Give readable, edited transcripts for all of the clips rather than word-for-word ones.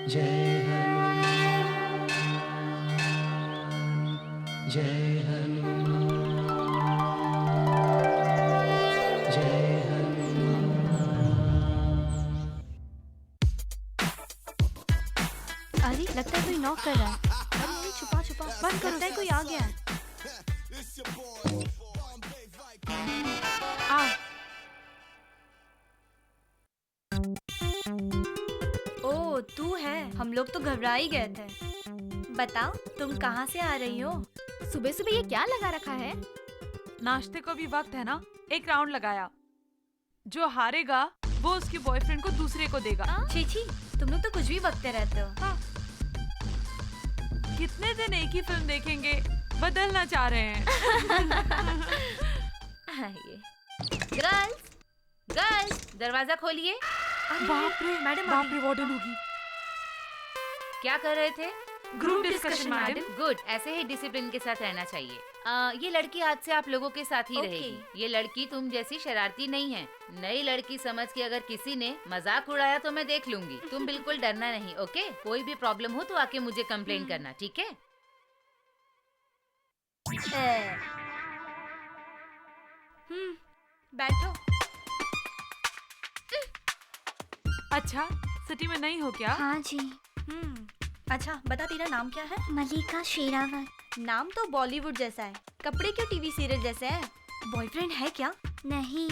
जय हनुमान जय हनुमान जय हनुमान। अरे लगता है कोई नॉक कर रहा है। अरे छुपा छुपा बंद करो, लगता है कोई आ गया है। आ ओ तू है, हम लोग तो घबरा ही गए थे। बताओ तुम कहाँ से आ रही हो? सुबह सुबह ये क्या लगा रखा है? नाश्ते को भी वक्त है ना, एक राउंड लगाया। जो हारेगा वो उसकी बॉयफ्रेंड को दूसरे को देगा। छी छी, तुम लोग तो कुछ भी बकते रहते हो। हाँ। कितने दिन एक ही फिल्म देखेंगे, बदलना चाह रहे हैं। ये गर्ल्स गर्ल्स दरवाजा खोलिए। बाप रे मैडम, बाप रे, वार्डन होगी। क्या कर रहे थे? Group discussion madam. गुड, ऐसे ही डिसिप्लिन के साथ रहना चाहिए। ये लड़की आज से आप लोगों के साथ ही रहेगी। ये लड़की तुम जैसी शरारती नहीं है। नई लड़की समझ के अगर किसी ने मजाक उड़ाया तो मैं देख लूंगी। तुम बिल्कुल डरना नहीं, ओके? कोई भी प्रॉब्लम हो तो आके मुझे कंप्लेंट करना, ठीक है? बैठो। अच्छा, सिटी में नहीं हो क्या? हाँ जी। अच्छा बता, तेरा नाम क्या है? मलिका शेरावत। नाम तो बॉलीवुड जैसा है, कपड़े क्यों टीवी सीरियल जैसे है? बॉयफ्रेंड है क्या? नहीं।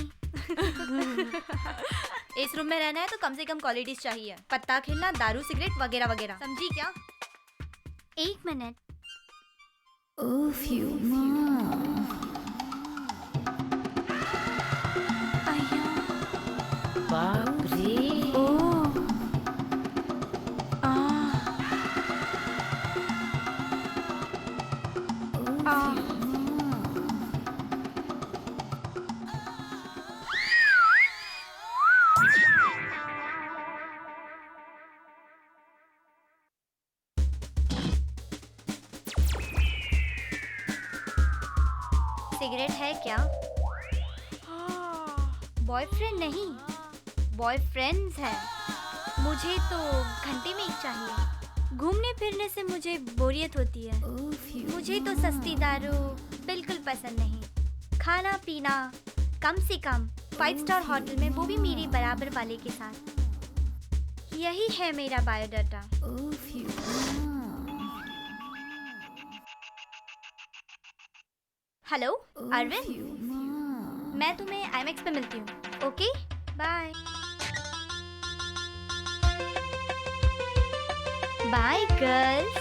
इस रूम में रहना है तो कम से कम क्वालिटीज चाहिए। पत्ता खेलना, दारू, सिगरेट वगैरह वगैरह, समझी क्या? एक मिनट। बाप रे। सिगरेट है क्या? बॉयफ्रेंड नहीं, बॉयफ्रेंड्स है। मुझे तो घंटे में एक चाहिए। घूमने फिरने से मुझे बोरियत होती है। मुझे तो सस्ती दारू बिल्कुल पसंद नहीं। खाना पीना कम से कम 5 स्टार होटल में, वो भी मेरे बराबर वाले के साथ। यही है मेरा बायोडाटा। हेलो अरविंद, मैं तुम्हें IMAX पे मिलती हूँ। Okay bye. Bye girls.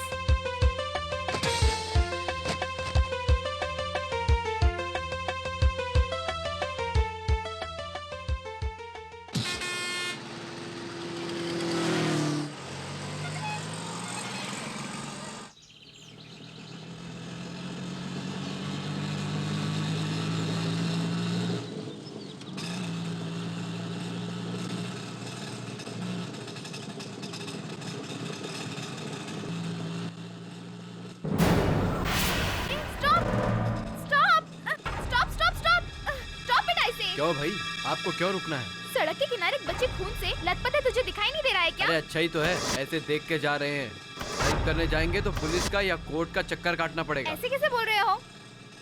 क्यों भाई, आपको क्यों रुकना है? सड़क के किनारे बच्चे खून से लथपथ है, तुझे दिखाई नहीं दे रहा है क्या? अरे अच्छा ही तो है, ऐसे देख के जा रहे हैं। ड्राइव करने जाएंगे तो पुलिस का या कोर्ट का चक्कर काटना पड़ेगा। ऐसे कैसे बोल रहे हो?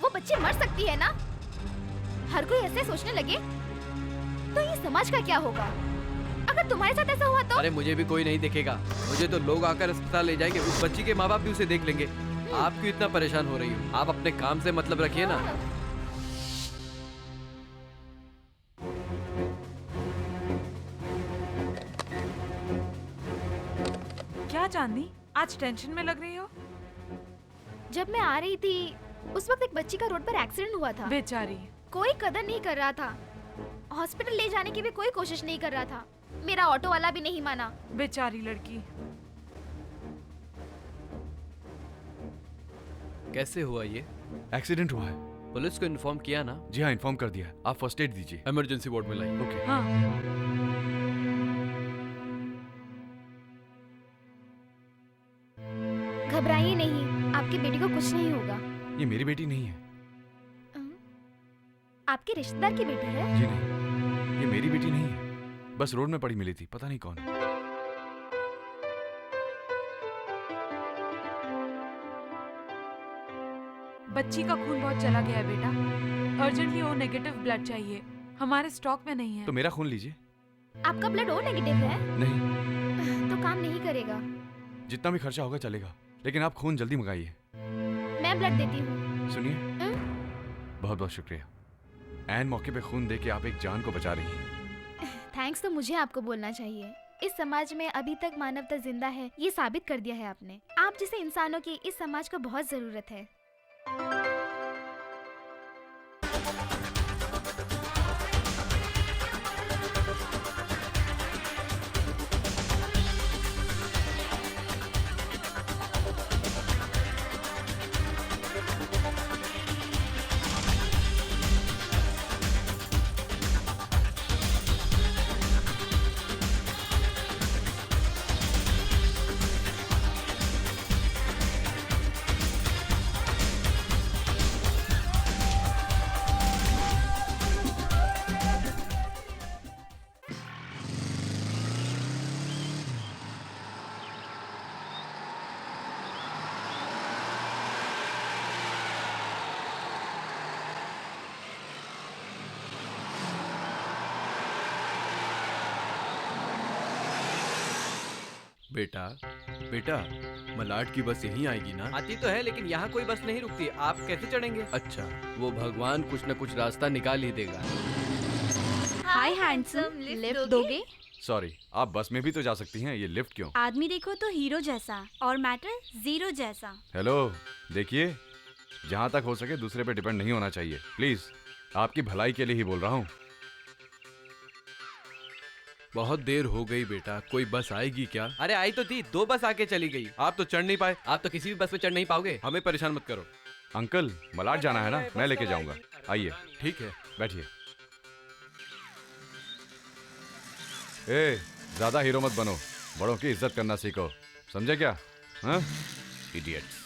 वो बच्चे मर सकती है ना। हर कोई ऐसे सोचने लगे तो ये समाज का क्या होगा? अगर तुम्हारे साथ ऐसा हुआ तो? अरे मुझे भी कोई नहीं देखेगा, मुझे तो लोग आकर अस्पताल ले जाएंगे। उस बच्ची के माँ बाप भी उसे देख लेंगे। आप क्यों इतना परेशान हो रही हो? आप अपने काम से मतलब रखिए ना। क्या चांदनी, आज टेंशन में लग रही हो? जब मैं आ रही थी उस वक्त एक बच्ची का रोड पर एक्सीडेंट हुआ था। बेचारी। कोई कदर नहीं कर रहा था। हॉस्पिटल ले जाने की भी कोई कोशिश नहीं कर रहा था। मेरा ऑटो वाला भी नहीं माना। बेचारी लड़की। कैसे हुआ ये? एक्सीडेंट हुआ है। पुलिस को इन्फॉर्म किया ना? जी हाँ, इन्फॉर्म कर दिया। आप फर्स्ट एड दीजिए। इमरजेंसी वार्ड में लाइए। ओके। हाँ। घबराइए नहीं, आपकी बेटी को कुछ नहीं होगा। ये मेरी बेटी नहीं है। आपके रिश्तेदार की बेटी है? जी नहीं, ये मेरी बेटी नहीं है। बस रोड में पड़ी मिली थी, पता नहीं कौन है। बच्ची का खून बहुत चला गया है बेटा। अर्जेंटली ओ नेगेटिव ब्लड चाहिए, हमारे स्टॉक में नहीं है। तो मेरा खून लीजिए। आपका ब्लड ओ नेगेटिव है नहीं, तो काम नहीं करेगा। जितना भी खर्चा होगा चलेगा, लेकिन आप खून जल्दी मंगाइए। मैं ब्लड देती हूँ। सुनिए, बहुत बहुत शुक्रिया। ऐन मौके पे खून दे के आप एक जान को बचा रही हैं। थैंक्स तो मुझे आपको बोलना चाहिए। इस समाज में अभी तक मानवता जिंदा है, ये साबित कर दिया है आपने। आप जैसे इंसानों की इस समाज को बहुत जरूरत है। बेटा बेटा, मलाड की बस यहीं आएगी ना? आती तो है, लेकिन यहाँ कोई बस नहीं रुकती। आप कैसे चढ़ेंगे? अच्छा, वो भगवान कुछ न कुछ रास्ता निकाल ही देगा। हाय हैंडसम, लिफ्ट दोगे? सॉरी, आप बस में भी तो जा सकती हैं, ये लिफ्ट क्यों? आदमी देखो तो हीरो जैसा और मैटर जीरो जैसा। हेलो, देखिए, जहाँ तक हो सके दूसरे पे डिपेंड नहीं होना चाहिए। प्लीज, आपकी भलाई के लिए ही बोल रहा हूँ। बहुत देर हो गई बेटा, कोई बस आएगी क्या? अरे आई तो थी, 2 बस आके चली गई। आप तो चढ़ नहीं पाए। आप तो किसी भी बस में चढ़ नहीं पाओगे। हमें परेशान मत करो। अंकल, मलाड जाना है ना, मैं लेके जाऊंगा। आइए, ठीक है। बैठिए। ए, ज्यादा हीरो मत बनो, बड़ों की इज्जत करना सीखो, समझे क्या? हाँ, इडियट्स।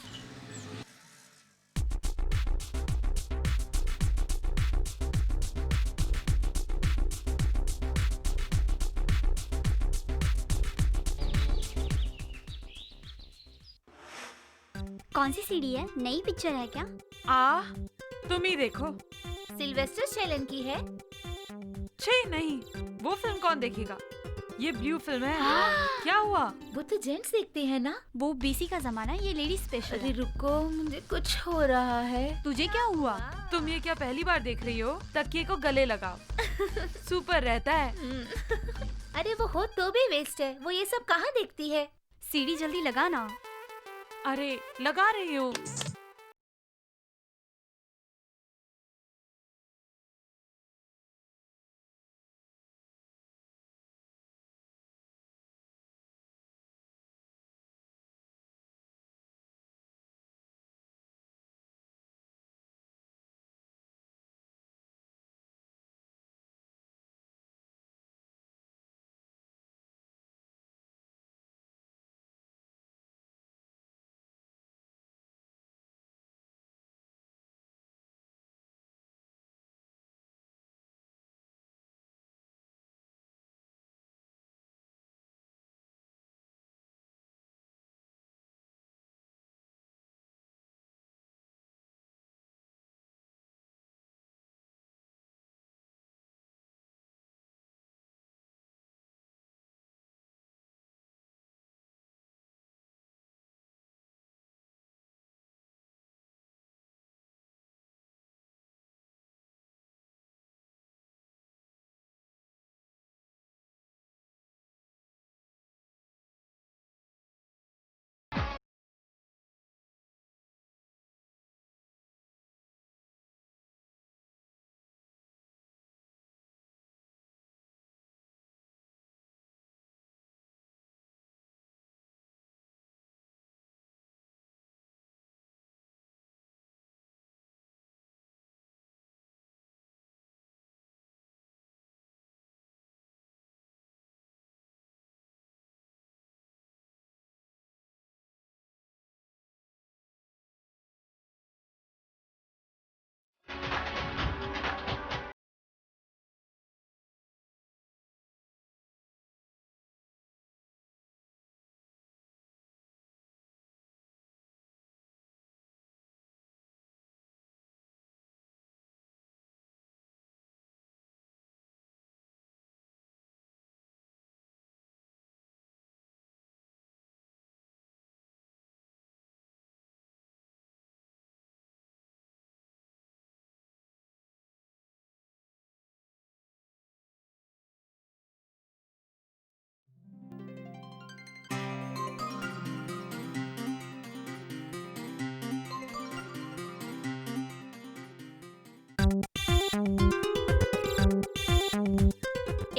कौन सी सीढ़ी है? नई पिक्चर है क्या? तुम ही देखो। सिल्वेस्टर स्टेलन की है। छे नहीं, वो फिल्म कौन देखेगा? ये ब्लू फिल्म है। क्या हुआ? वो तो जेंट्स देखते हैं ना। वो बीसी का जमाना, ये लेडी स्पेशल अरे है। रुको, मुझे कुछ हो रहा है। तुझे क्या हुआ? तुम ये क्या पहली बार देख रही हो? तकिए को गले लगाओ। सुपर रहता है। अरे वो हो तो भी वेस्ट है, वो ये सब कहाँ देखती है? सीढ़ी जल्दी लगा ना। अरे लगा रही हूँ।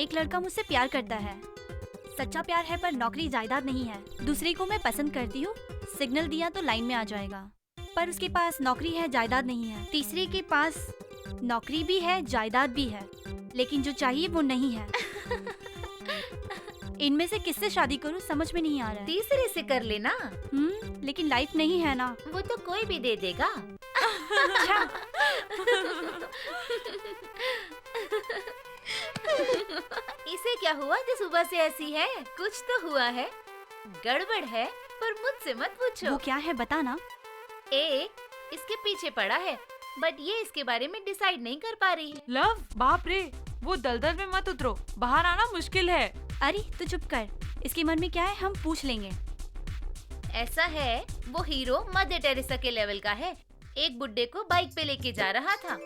एक लड़का मुझसे प्यार करता है। सच्चा प्यार है पर नौकरी जायदाद नहीं है। दूसरे को मैं पसंद करती हूँ, सिग्नल दिया तो लाइन में आ जाएगा, पर उसके पास नौकरी है, जायदाद नहीं है। तीसरे के पास नौकरी भी है, जायदाद भी है, लेकिन जो चाहिए वो नहीं है। इनमें से किससे शादी करूँ समझ में नहीं आ रहा है। तीसरे से कर लेना, लेकिन लाइफ नहीं है ना। वो तो कोई भी दे देगा। इसे क्या हुआ जो सुबह से ऐसी है? कुछ तो हुआ है, गड़बड़ है, पर मुझसे मत पूछो। वो क्या है बता ना। एक इसके पीछे पड़ा है, बट ये इसके बारे में डिसाइड नहीं कर पा रही है। लव, बाप रे, वो दलदल में मत उतरो, बाहर आना मुश्किल है। अरे तू चुप कर, इसके मन में क्या है हम पूछ लेंगे। ऐसा है, वो हीरो मदर टेरेसा के लेवल का है। एक बुड्ढे को बाइक पे लेके जा रहा था,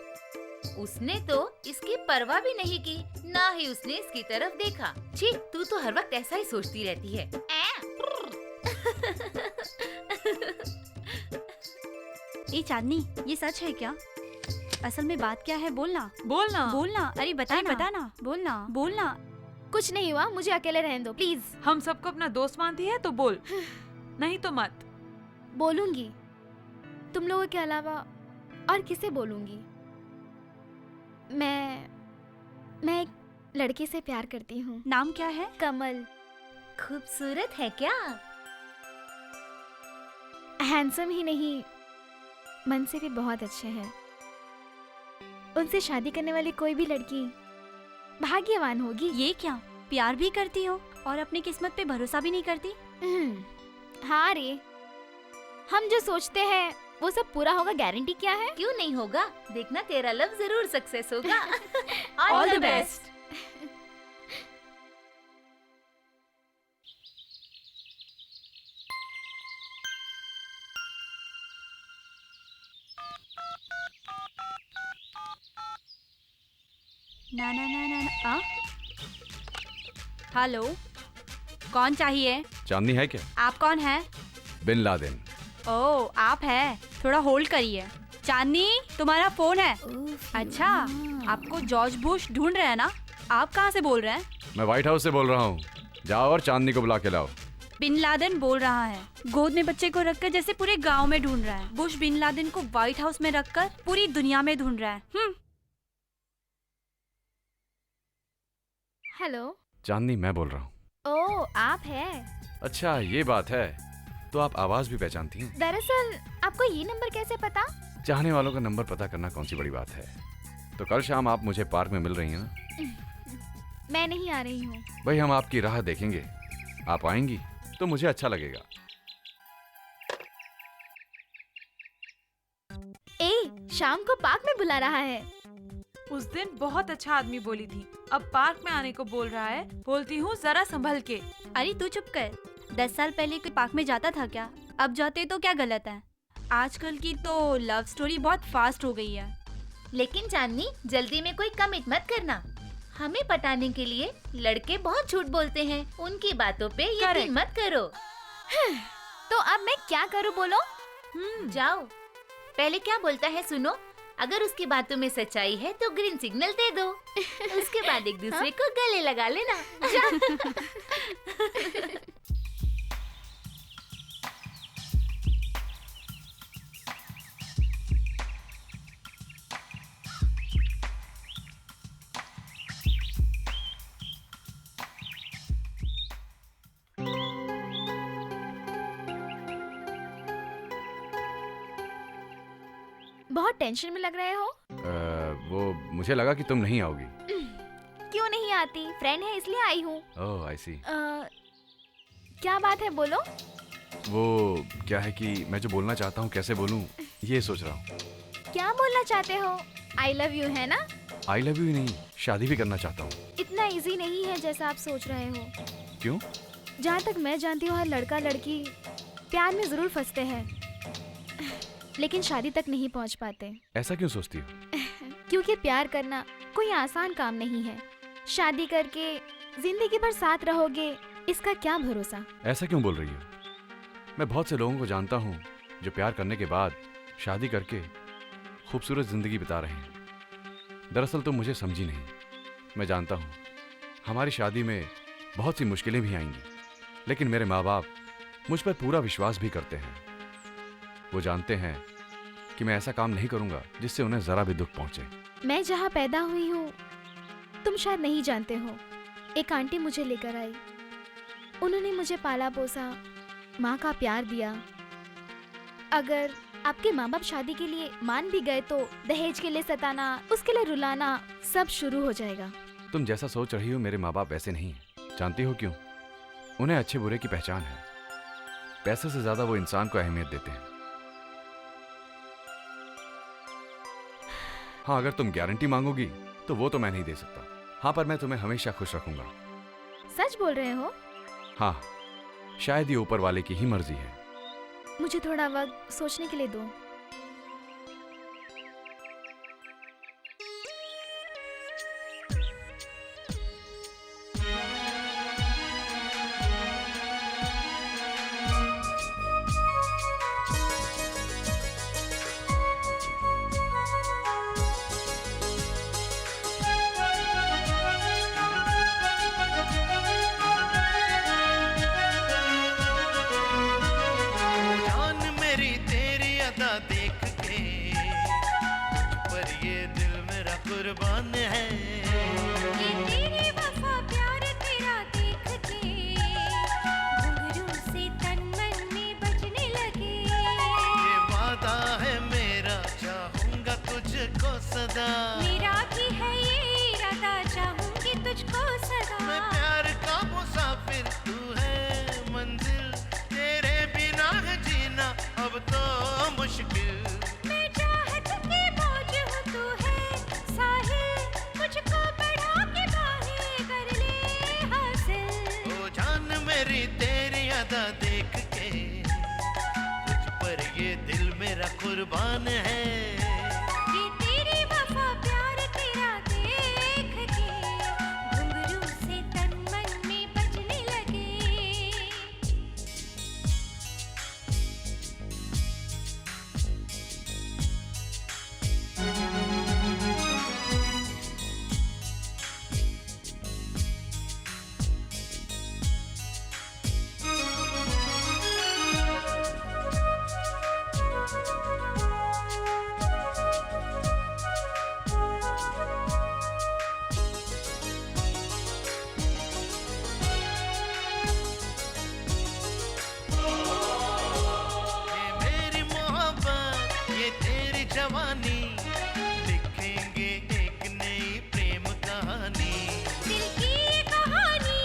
उसने तो इसकी परवाह भी नहीं की, ना ही उसने इसकी तरफ देखा। छी, तू तो हर वक्त ऐसा ही सोचती रहती है। ए चांदनी, ये सच है क्या? असल में बात क्या है बोलना। बोलना बोलना, अरे बताना, बोलना। कुछ नहीं हुआ, मुझे अकेले रहने दो प्लीज। हम सबको अपना दोस्त मानती है तो बोल, नहीं तो मत। बोलूंगी, तुम लोगों के अलावा और किसे बोलूंगी। मैं एक लड़के से प्यार करती हूँ। नाम क्या है? कमल। खूबसूरत है क्या? हैंडसम ही नहीं, मन से भी बहुत अच्छे हैं। उनसे शादी करने वाली कोई भी लड़की भाग्यवान होगी। ये क्या, प्यार भी करती हो और अपनी किस्मत पे भरोसा भी नहीं करती? हाँ रे, हम जो सोचते हैं वो सब पूरा होगा, गारंटी क्या है? क्यों नहीं होगा, देखना तेरा लव जरूर सक्सेस होगा। All the best. ना। हेलो, कौन चाहिए? चांदनी है क्या? आप कौन है? Bin Laden. ओह, आप है, थोड़ा होल्ड करिए। चांदनी, तुम्हारा फोन है। अच्छा, आपको जॉर्ज बुश ढूंढ रहे हैं ना? आप कहाँ से बोल रहे हैं? मैं व्हाइट हाउस से बोल रहा हूँ, जाओ और चांदनी को बुला के लाओ। बिन लादेन बोल रहा है, गोद में बच्चे को रखकर जैसे पूरे गांव में ढूंढ रहा है। बुश बिन लादेन को व्हाइट हाउस में रखकर पूरी दुनिया में ढूंढ रहा है। हेलो चांदनी, मैं बोल रहा हूँ। ओह, आप है? अच्छा, ये बात है, तो आप आवाज भी पहचानती हैं? दरअसल आपको ये नंबर कैसे पता? चाहने वालों का नंबर पता करना कौन सी बड़ी बात है। तो कल शाम आप मुझे पार्क में मिल रही हैं ना? मैं नहीं आ रही हूँ। भाई, हम आपकी राह देखेंगे, आप आएंगी तो मुझे अच्छा लगेगा। शाम को पार्क में बुला रहा है। उस दिन बहुत अच्छा आदमी बोली थी, अब पार्क में आने को बोल रहा है। बोलती हूँ जरा संभल के। अरे तू चुप कर, 10 साल पहले कोई पार्क में जाता था क्या? अब जाते तो क्या गलत है? आजकल की तो लव स्टोरी बहुत फास्ट हो गई है। लेकिन चांदनी, जल्दी में कोई कमिट मत करना। हमें पटाने के लिए लड़के बहुत झूठ बोलते हैं, उनकी बातों पे यकीन मत करो। तो अब मैं क्या करूँ बोलो? जाओ, पहले क्या बोलता है सुनो। अगर उसकी बातों में सच्चाई है तो ग्रीन सिग्नल दे दो, उसके बाद एक दूसरे को गले लगा लेना। बहुत टेंशन में लग रहे हो। वो मुझे लगा कि तुम नहीं आओगी। क्यों नहीं आती, फ्रेंड है इसलिए आई हूँ। ओह, आई सी। क्या बात है बोलो। वो क्या है कि मैं जो बोलना चाहता हूँ कैसे बोलूँ ये सोच रहा हूँ। क्या बोलना चाहते हो? आई लव यू है ना? आई लव यू नहीं, शादी भी करना चाहता हूँ। इतना इजी नहीं है जैसा आप सोच रहे हो। क्यों? जहाँ तक मैं जानती हूँ, हर लड़का लड़की प्यार में जरूर फंसते हैं, लेकिन शादी तक नहीं पहुँच पाते। ऐसा क्यों सोचती हो? क्योंकि प्यार करना कोई आसान काम नहीं है। शादी करके जिंदगी भर साथ रहोगे, इसका क्या भरोसा। ऐसा क्यों बोल रही हो? मैं बहुत से लोगों को जानता हूँ जो प्यार करने के बाद शादी करके खूबसूरत जिंदगी बिता रहे हैं। दरअसल तुम मुझे समझी नहीं। मैं जानता हूँ हमारी शादी में बहुत सी मुश्किलें भी आएंगी, लेकिन मेरे माँ बाप मुझ पर पूरा विश्वास भी करते हैं। वो जानते हैं कि मैं ऐसा काम नहीं करूंगा जिससे उन्हें जरा भी दुख पहुंचे। मैं जहाँ पैदा हुई हूँ तुम शायद नहीं जानते हो, एक आंटी मुझे लेकर आई। उन्होंने मुझे पाला पोसा, माँ का प्यार दिया। अगर आपके माँ बाप शादी के लिए मान भी गए तो दहेज के लिए सताना, उसके लिए रुलाना सब शुरू हो जाएगा। तुम जैसा सोच रही हो मेरे माँ बाप वैसे नहीं हैं। जानती हो क्यों? उन्हें अच्छे बुरे की पहचान है। पैसे से ज्यादा वो इंसान को अहमियत देते हैं। हाँ, अगर तुम गारंटी मांगोगी तो वो तो मैं नहीं दे सकता। हाँ, पर मैं तुम्हें हमेशा खुश रखूंगा। सच बोल रहे हो? हाँ, शायद ये ऊपर वाले की ही मर्जी है। मुझे थोड़ा वक्त सोचने के लिए दो। कुर्बान है ये तेरी वफा प्यार तेरा देख के घुंघरू से तन मन में बजने लगे। ये वादा है मेरा, चाहूंगा तुझको सदा। मेरा भी है ये इरादा, चाहूंगी तुझको सदा। मैं प्यार का मुसाफिर, तू है मंजिल, तेरे बिना है जीना अब तो मुश्किल। मैं चाहत के बोझ हूँ, तू है साहिल, मुझको बढ़ा के बाहें कर ले हासिल। ओ जान मेरी तेरी अदा देख के तुझ पर ये दिल मेरा कुर्बान है। ये तेरी वफा प्यार तेरा देख के घुंघरू से तन मन में बजने लगे। ये मेरी मोहब्बत, ये तेरी जवानी, लिखेंगे एक नई प्रेम कहानी। दिल की ये कहानी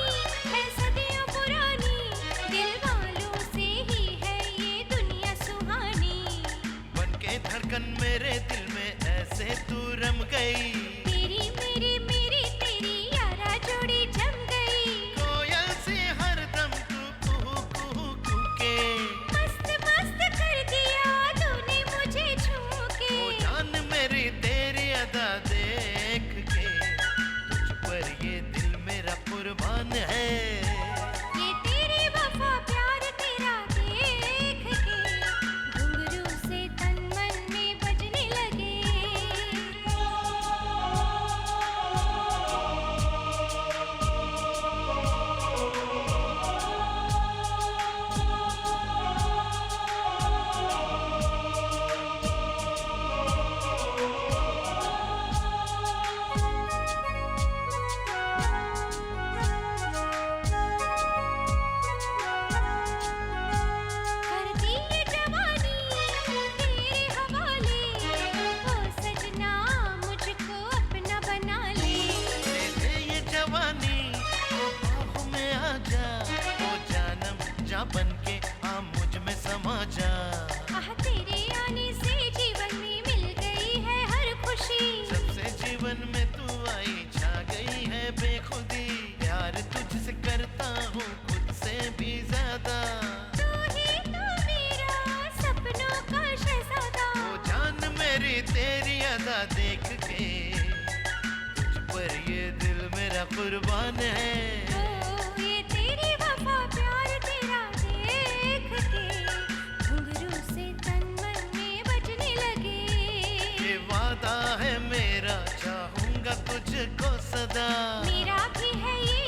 है सदियों पुरानी, दिल वालों से ही है ये दुनिया सुहानी। बनके धड़कन मेरे दिल में ऐसे तू रम गई। तेरी मेरी मेरी तेरी यारा जोड़ी जम गई। कोयल से हरदम तू कुहू कुहू कूके। मस्त मस्त कर दिया तूने मुझे छू के। ओ जान मेरी तेरी अदा देख के तुझ पर ये दिल मेरा कुर्बान है। ये तेरी वफा प्यार तेरा देख के घुंघरू से तन मन में बजने लगे। कर दी ये जवानी तेरे हवाले, ओ सजना मुझको अपना बना ले। दे दे ये जवानी, ओ बाहों में आ जा। ओ जानम जा बनके आ मुझ में समा जा। आह तेरे आने से जीवन में मिल गई है हर खुशी। सबसे जीवन में तू आई, छा गई है बेखुदी। प्यार तुझसे करता हूँ खुद से भी ज्यादा। तू ही तो मेरा सपनों का शहजादा। ओ जान मेरी तेरी अदा देख के तुझ पर ये दिल मेरा कुर्बान है। ओ ये तेरी वफा प्यार तेरा देख के घुंघरू से तन मन में बजने लगे। ये वादा है मेरा, चाहूंगा तुझको सदा। मेरा भी है ये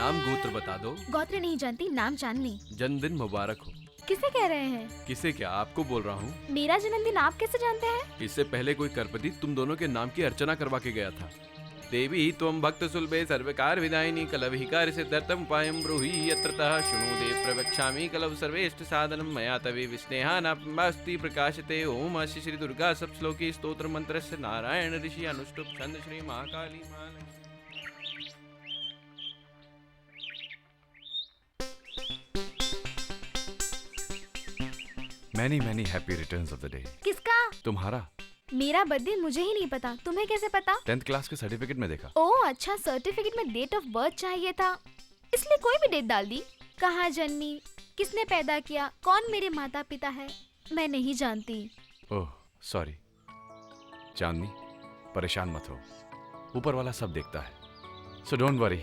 नाम गोत्र बता दो। गोत्र नहीं जानती, नाम चांदनी। जन्मदिन मुबारक हो। किसे कह रहे हैं? किसे क्या, आपको बोल रहा हूँ। मेरा जन्मदिन आप कैसे जानते हैं? इससे पहले कोई करपति तुम दोनों के नाम की अर्चना करवा के गया था। देवी त्वं भक्त सुलभे सर्वकार विदायिनी कलविकार सिद्धर्थम उपायं ब्रूहि यत्रतः शृणु देव प्रवक्ष्यामि कलव सर्वेष्ट साधनं मया तवे विस्नेहानास्ति प्रकाशते। ओम अस्य श्री दुर्गा सप्तश्लोकी स्तोत्र मंत्रस्य नारायण ऋषि अनुष्टुप छंद Shri Mahakali Mahalakshmi. Many happy returns of the day. किसका? तुम्हारा। मेरा बर्थडे मुझे ही नहीं पता, तुम्हें कैसे पता? 10th क्लास के सर्टिफिकेट में देखा। ओह अच्छा, सर्टिफिकेट में डेट ऑफ बर्थ चाहिए था, इसलिए कोई भी डेट डाल दी। कहाँ जन्मी, किसने पैदा किया, कौन मेरे माता पिता है, मैं नहीं जानती। Oh sorry. चांदनी, परेशान मत हो, ऊपर वाला सब देखता है, सो डोंट वरी।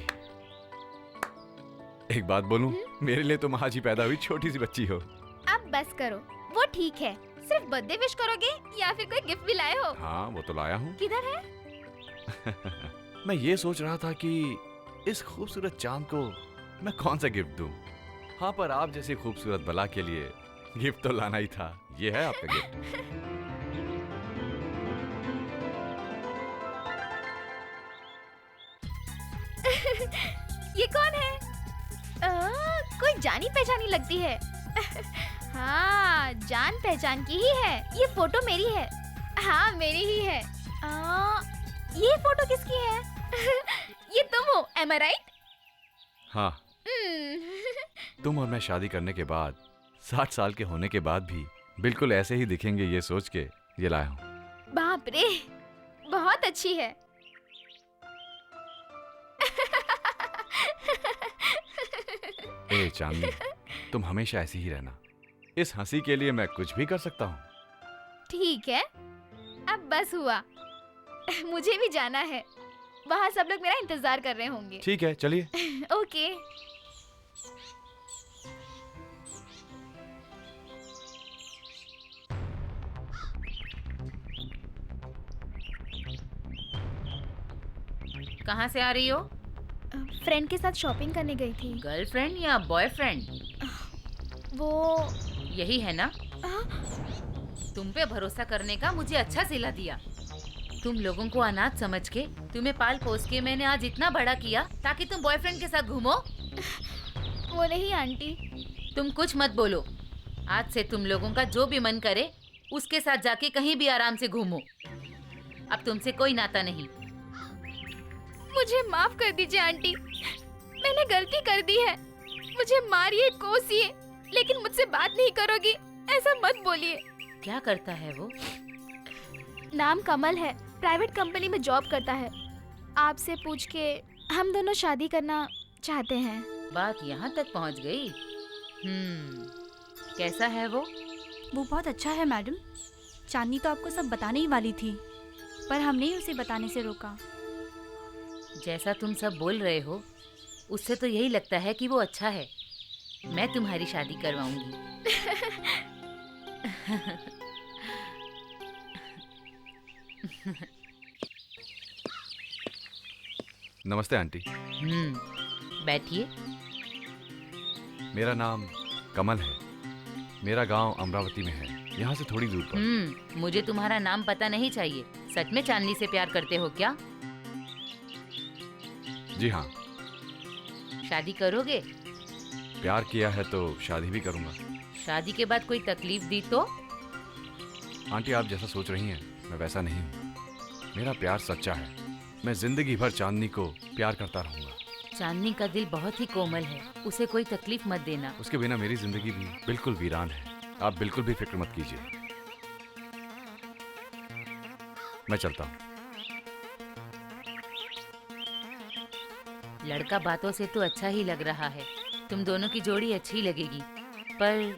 एक बात बोलूं, मेरे लिए तुम आज ही पैदा हुई छोटी सी बच्ची हो। अब बस करो, वो ठीक है। सिर्फ बर्थडे विश करोगे या फिर कोई गिफ्ट भी लाए हो? हाँ वो तो लाया हूँ। किधर है? मैं ये सोच रहा था कि इस खूबसूरत चांद को मैं कौन सा गिफ्ट दूं। हाँ पर आप जैसी खूबसूरत बला के लिए गिफ्ट तो लाना ही था। ये है आपका गिफ्ट। ये कौन है? कोई जानी पहचानी लगती है। हाँ जान पहचान की ही है। ये फोटो मेरी है। हाँ मेरी ही है। ये फोटो किसकी है? ये तुम हो, am I right? हाँ तुम और मैं शादी करने के बाद 60 साल के होने के बाद भी बिल्कुल ऐसे ही दिखेंगे, ये सोच के ये लाया हूँ। बाप रे, बहुत अच्छी है। ए चांदनी, तुम हमेशा ऐसी ही रहना। इस हंसी के लिए मैं कुछ भी कर सकता हूँ। ठीक है, अब बस हुआ। मुझे भी जाना है, वहाँ सब लोग मेरा इंतजार कर रहे होंगे। ठीक है चलिए। ओके। कहाँ से आ रही हो? फ्रेंड के साथ शॉपिंग करने गई थी। गर्लफ्रेंड या बॉयफ्रेंड? वो यही है ना? तुम पे भरोसा करने का मुझे अच्छा सिला दिया। तुम लोगों को अनाथ समझ के तुम्हें पाल पोस के मैंने आज इतना बड़ा किया ताकि तुम बॉयफ्रेंड के साथ घूमो। वो नहीं आंटी। तुम कुछ मत बोलो। आज से तुम लोगों का जो भी मन करे उसके साथ जाके कहीं भी आराम से घूमो। अब तुमसे कोई नाता नहीं। मुझे माफ कर दीजिए आंटी, मैंने गलती कर दी है। मुझे मारिए कोसिए, लेकिन मुझसे बात नहीं करोगी ऐसा मत बोलिए। क्या करता है वो? नाम कमल है, प्राइवेट कंपनी में जॉब करता है। आपसे पूछ के हम दोनों शादी करना चाहते हैं। बात यहाँ तक पहुँच गई। कैसा है वो? वो बहुत अच्छा है मैडम। चांदनी तो आपको सब बताने ही वाली थी, पर हमने ही उसे बताने से रोका। जैसा तुम सब बोल रहे हो उससे तो यही लगता है कि वो अच्छा है। मैं तुम्हारी शादी करवाऊंगी। नमस्ते आंटी। बैठिए। मेरा नाम कमल है। मेरा गांव अमरावती में है, यहाँ से थोड़ी दूर पर। मुझे तुम्हारा नाम पता नहीं चाहिए। सच में चांदनी से प्यार करते हो क्या? जी हाँ। शादी करोगे? प्यार किया है तो शादी भी करूँगा। शादी के बाद कोई तकलीफ दी तो? आंटी आप जैसा सोच रही हैं मैं वैसा नहीं हूँ। मेरा प्यार सच्चा है। मैं जिंदगी भर चांदनी को प्यार करता रहूँगा। चांदनी का दिल बहुत ही कोमल है, उसे कोई तकलीफ मत देना। उसके बिना मेरी जिंदगी भी बिल्कुल वीरान है। आप बिल्कुल भी फिक्र मत कीजिए। मैं चलता हूँ। लड़का बातों से तो अच्छा ही लग रहा है, तुम दोनों की जोड़ी अच्छी लगेगी, पर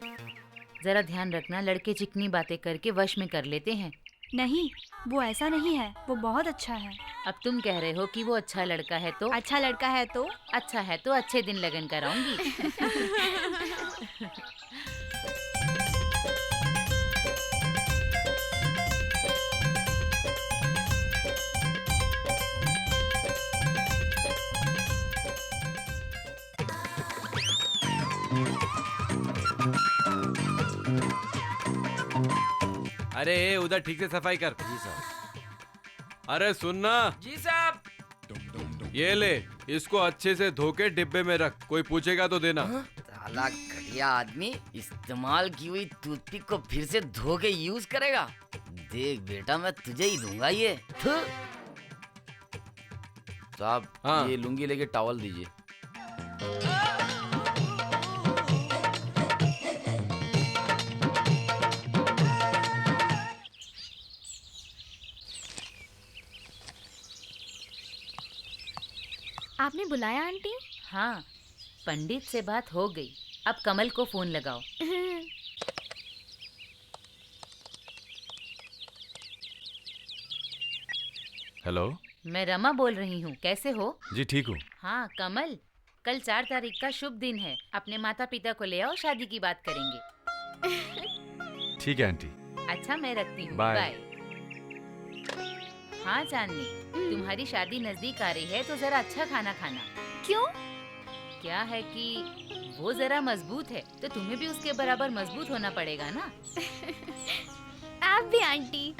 जरा ध्यान रखना, लड़के चिकनी बातें करके वश में कर लेते हैं। नहीं, वो ऐसा नहीं है, वो बहुत अच्छा है। अब तुम कह रहे हो कि वो अच्छा लड़का है तो? अच्छा लड़का है तो? अच्छा है तो अच्छे दिन लगन कराऊंगी। अरे उधर ठीक से सफाई कर। जी साहब। अरे सुनना। जी साहब। ये ले, इसको अच्छे से धो के डिब्बे में रख, कोई पूछेगा तो देना। साला घटिया आदमी इस्तेमाल की हुई टूथपिक को फिर से धो के यूज करेगा। देख बेटा, मैं तुझे ही दूंगा ये। साहब, हाँ। ये लुंगी लेके टॉवल दीजिए। आपने बुलाया आंटी? हाँ, पंडित से बात हो गई। अब कमल को फोन लगाओ। हेलो। मैं रमा बोल रही हूँ, कैसे हो? जी ठीक हूँ। हाँ कमल, कल 4 तारीख का शुभ दिन है। अपने माता पिता को ले आओ, शादी की बात करेंगे। ठीक है आंटी। अच्छा, मैं रखती हूँ। बाय। बाय। हाँ चांदनी, तुम्हारी शादी नजदीक आ रही है तो जरा अच्छा खाना खाना। क्यों? क्या है कि वो जरा मजबूत है तो तुम्हें भी उसके बराबर मजबूत होना पड़ेगा ना। आप भी आंटी।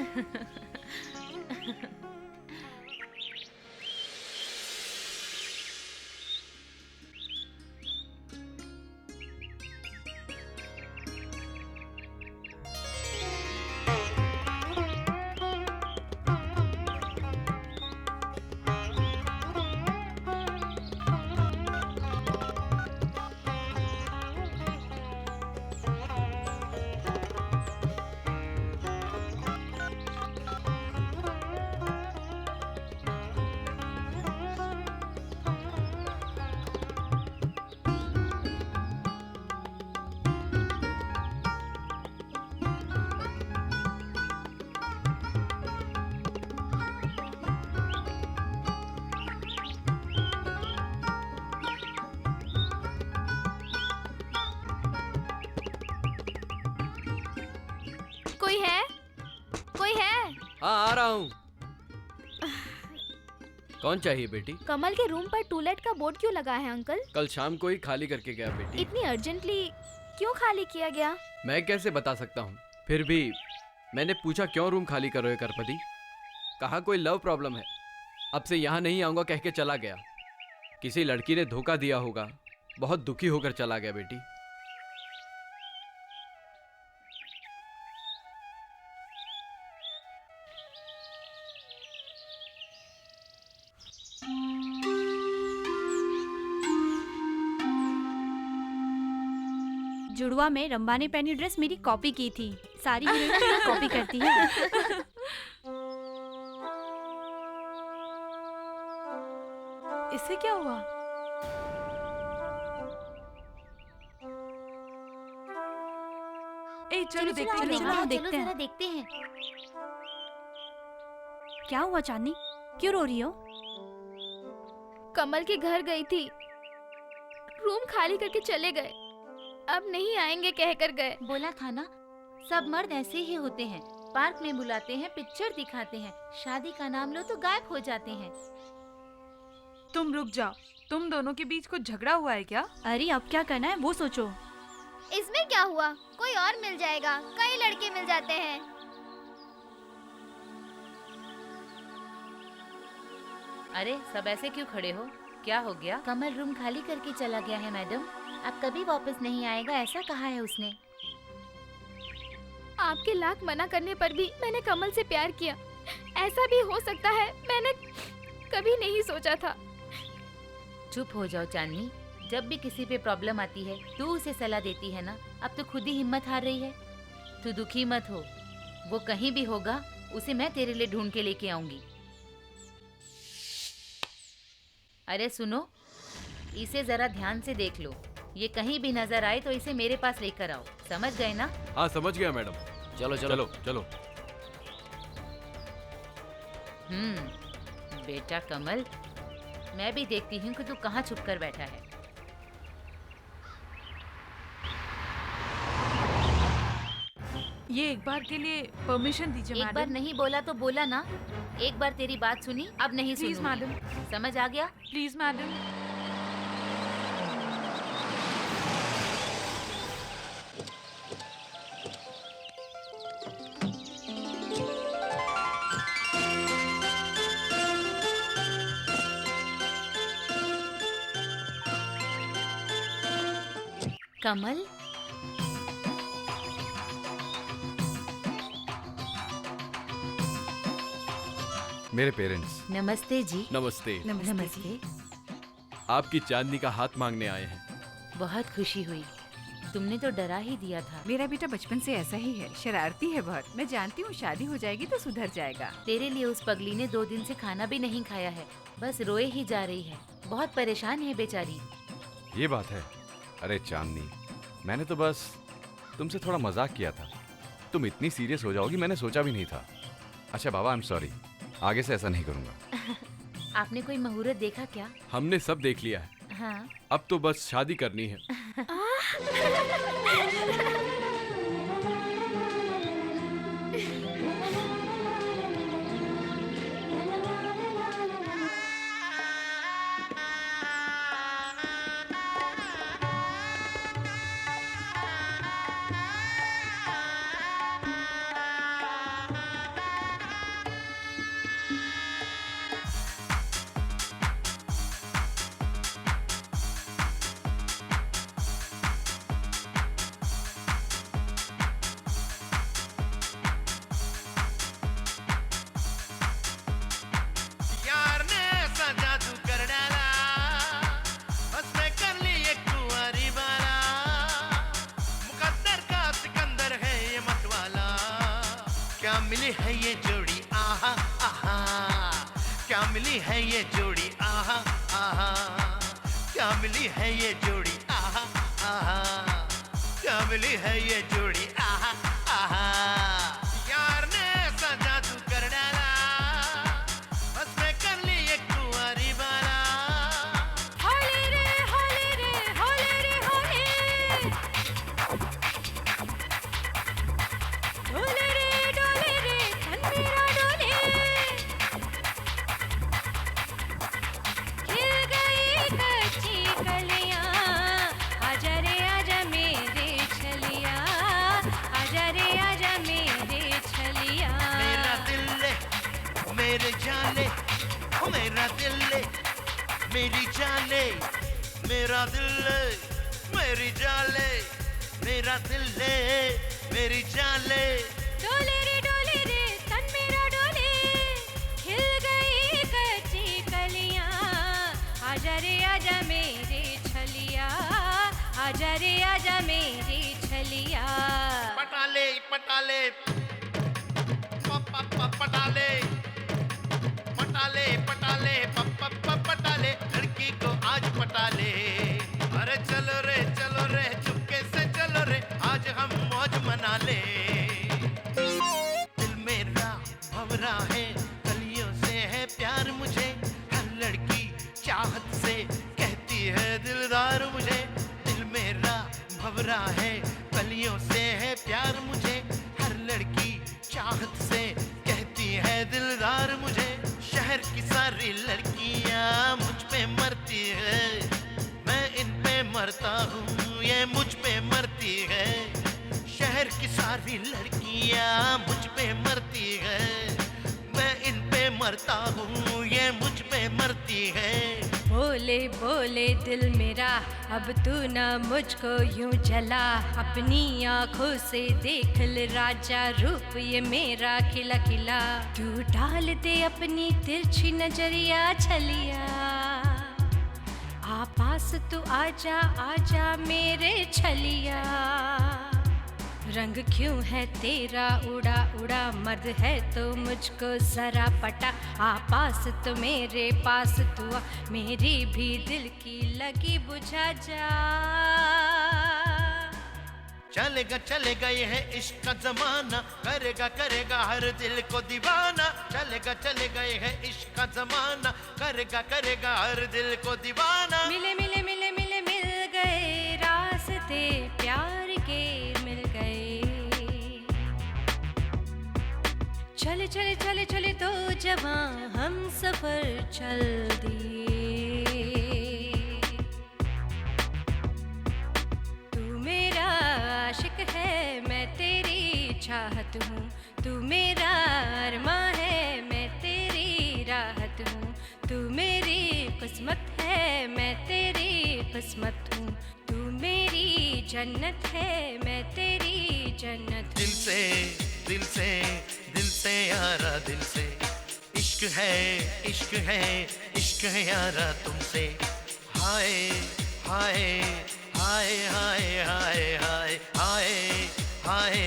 कोई है? कोई है? हाँ आ रहा हूँ। कौन चाहिए बेटी? कमल के रूम पर टूलेट का बोर्ड क्यों लगा है अंकल? कल शाम को ही खाली करके गया बेटी। इतनी अर्जेंटली क्यों खाली किया गया? मैं कैसे बता सकता हूँ, फिर भी मैंने पूछा क्यों रूम खाली कर रहे हो करपति। कहा कोई लव प्रॉब्लम है, अब से यहाँ नहीं आऊँगा कह के चला गया। किसी लड़की ने धोखा दिया होगा, बहुत दुखी होकर चला गया बेटी। जुड़वा में रंबा ने पहनी ड्रेस मेरी कॉपी की थी। सारी हीरोइन कॉपी करती है। इससे क्या हुआ? ए चलो देखते हैं। चलो, देखते हैं। जरा देखते हैं। क्या हुआ चांदनी, क्यों रो रही हो? कमल के घर गई थी, रूम खाली करके चले गए, अब नहीं आएंगे कहकर गए। बोला था ना, सब मर्द ऐसे ही होते हैं। पार्क में बुलाते हैं, पिक्चर दिखाते हैं, शादी का नाम लो तो गायब हो जाते हैं। तुम रुक जाओ, तुम दोनों के बीच कुछ झगड़ा हुआ है क्या? अरे अब क्या करना है वो सोचो। इसमें क्या हुआ, कोई और मिल जाएगा, कई लड़के मिल जाते हैं। अरे सब ऐसे क्यों खड़े हो, क्या हो गया? कमल रूम खाली करके चला गया है मैडम, अब कभी वापस नहीं आएगा ऐसा कहा है उसने। आपके लाख मना करने पर भी मैंने कमल से प्यार किया। ऐसा भी हो सकता है, मैंने कभी नहीं सोचा था। चुप हो जाओ चांदनी, जब भी किसी पे प्रॉब्लम आती है तू उसे सलाह देती है ना, अब तो खुद ही हिम्मत हार रही है। तू दुखी मत हो, वो कहीं भी होगा उसे मैं तेरे लिए ढूंढ के लेके आऊंगी। अरे सुनो, इसे जरा ध्यान से देख लो, ये कहीं भी नजर आए तो इसे मेरे पास लेकर आओ, समझ गए ना? हाँ समझ गया मैडम। चलो चलो चलो। बेटा कमल, मैं भी देखती हूँ कि तू कहाँ छुप कर बैठा है। ये एक बार के लिए परमिशन दीजिए एक बार मैडम। नहीं बोला तो बोला ना, एक बार तेरी बात सुनी, अब नहीं प्लीज सुनूंगी। मैडम, समझ आ गया? Please madam. कमल, मेरे पेरेंट्स। नमस्ते जी। नमस्ते। नमस्ते। आपकी चांदनी का हाथ मांगने आए हैं। बहुत खुशी हुई, तुमने तो डरा ही दिया था। मेरा बेटा बचपन से ऐसा ही है, शरारती है बहुत। मैं जानती हूँ शादी हो जाएगी तो सुधर जाएगा। तेरे लिए उस पगली ने 2 दिन से खाना भी नहीं खाया है, बस रोए ही जा रही है। बहुत परेशान है बेचारी। ये बात है। अरे चांदनी, मैंने तो बस तुमसे थोड़ा मजाक किया था। तुम इतनी सीरियस हो जाओगी मैंने सोचा भी नहीं था। अच्छा बाबा, आई एम सॉरी, आगे से ऐसा नहीं करूँगा। आपने कोई मुहूर्त देखा क्या? हमने सब देख लिया है, हाँ। अब तो बस शादी करनी है। यार ने ऐसा जादू कर डाला, बस मैं कर ली एक कुंवारी वाला। मुकद्दर का सिकंदर है ये मतवाला। क्या मिली है ये जोड़ी, आहा आहा। क्या मिली है ये जोड़ी, आहा आहा। क्या मिली है ये जोड़ी, आहा आहा। क्या मिली है ये जोड़ी, आहा आहा। यार ने ऐसा जादू कर डाला, बस मैं कर ली एक कुंवारी वाला। होले रे होले रे होले रे होले, डोले रे डोले रे तन मेरा डोले। खिल गई कच्ची कलियां, आजा रे आजा मेरे छलिया, आजा रे आजा मेरे छलिया। मेरा दिल ले मेरे जान ले, ओ मेरा दिल ले मेरी जान ले। मेरा दिल ले मेरी जान ले, मेरा दिल ले मेरी जान ले। डोले रे तन मेरा डोले, खिल गई कच्ची कलियां, आजा रे आजा मेरे छलिया, आजा रे आजा मेरे छलिया। पटाले पटाले पटाले पटाले पटाले पटाले, लड़की को आज पटाले। अरे चलो रे चुपके से चलो रे, आज हम मौज मना ले। दिल मेरा भंवरा है, कलियों से है प्यार मुझे। हर लड़की चाहत से कहती है दिलदार मुझे। दिल मेरा भंवरा है, कलियों से है प्यार मुझे। हर लड़की चाहत से कहती है दिलदार मुझे। शहर की सारी लड़कियां मुझ पे मरती है, मैं इन पे मरता हूँ, ये मुझ पे मरती है। शहर की सारी लड़कियां मुझ पे मरती है, मैं इन पे मरता हूँ, ये मुझ पे मरती है। बोले बोले दिल मेरा, अब तू ना मुझको यूं जला। अपनी आँखों से देख ले राजा, रूप ये मेरा खिला खिला। तू डाल दे अपनी तिरछी नजरिया छलिया, आ पास तू आजा आजा मेरे छलिया। रंग क्यों है तेरा उड़ा उड़ा, मर्द है तो मुझको जरा पटा। आ पास तो मेरे पास तू आ, मेरी भी दिल की लगी बुझा जा। चलेगा ये है इश्क का जमाना, करेगा हर दिल को दीवाना। चलेगा ये है इश्क का जमाना, करेगा हर दिल को दीवाना। मिले मिले मिले मिले मिल गए रास्ते प्यार के, मिल गए। चले चले चले चले तो जवां हम सफर चल दिए। तू मेरा आशिक है, मैं तेरी चाहत हूँ। तू मेरा अरमां है, मैं तेरी राहत हूँ। तू मेरी किस्मत है, मैं तेरी किस्मत हूँ। तू मेरी जन्नत है, मैं तेरी जन्नत। दिल से दिल से दिल से यारा दिल से, इश्क है इश्क है इश्क है यारा तुमसे। हाय हाय हाय हाय हाय हाय हाय हाय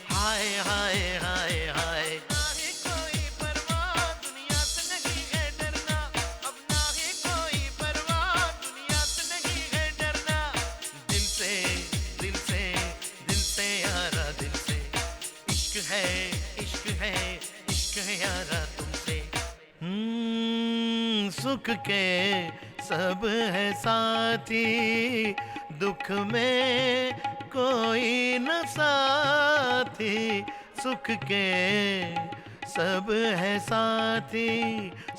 हाय हाय हाय हाय। ना ही कोई परवाह दुनिया से नहीं है डरना, अब ना ही कोई परवाह दुनिया से नहीं है डरना। दिल से दिल से दिल से यारा दिल से, इश्क है इश्क है इश्क है यारा तुमसे। सुख के सब है साथी, दुख में कोई न साथी। सुख के सब है साथी,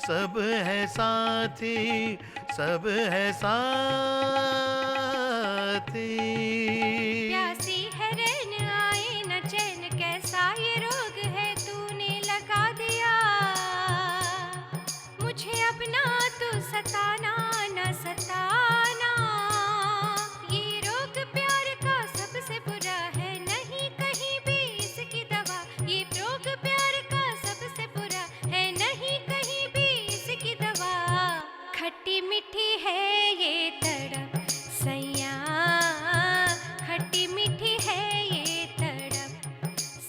सब है साथी, सब है साथी। प्यासी है रैन आए न चैन, कैसा ये रोग है तूने लगा दिया मुझे। अपना तू सताना न सताना, ये रोग प्यार का सबसे बुरा है, नहीं कहीं भी इसकी दवा। ये रोग प्यार का सबसे बुरा है, नहीं कहीं भी इसकी दवा। खट्टी मीठी है ये तड़प सैया, खट्टी मीठी है ये तड़प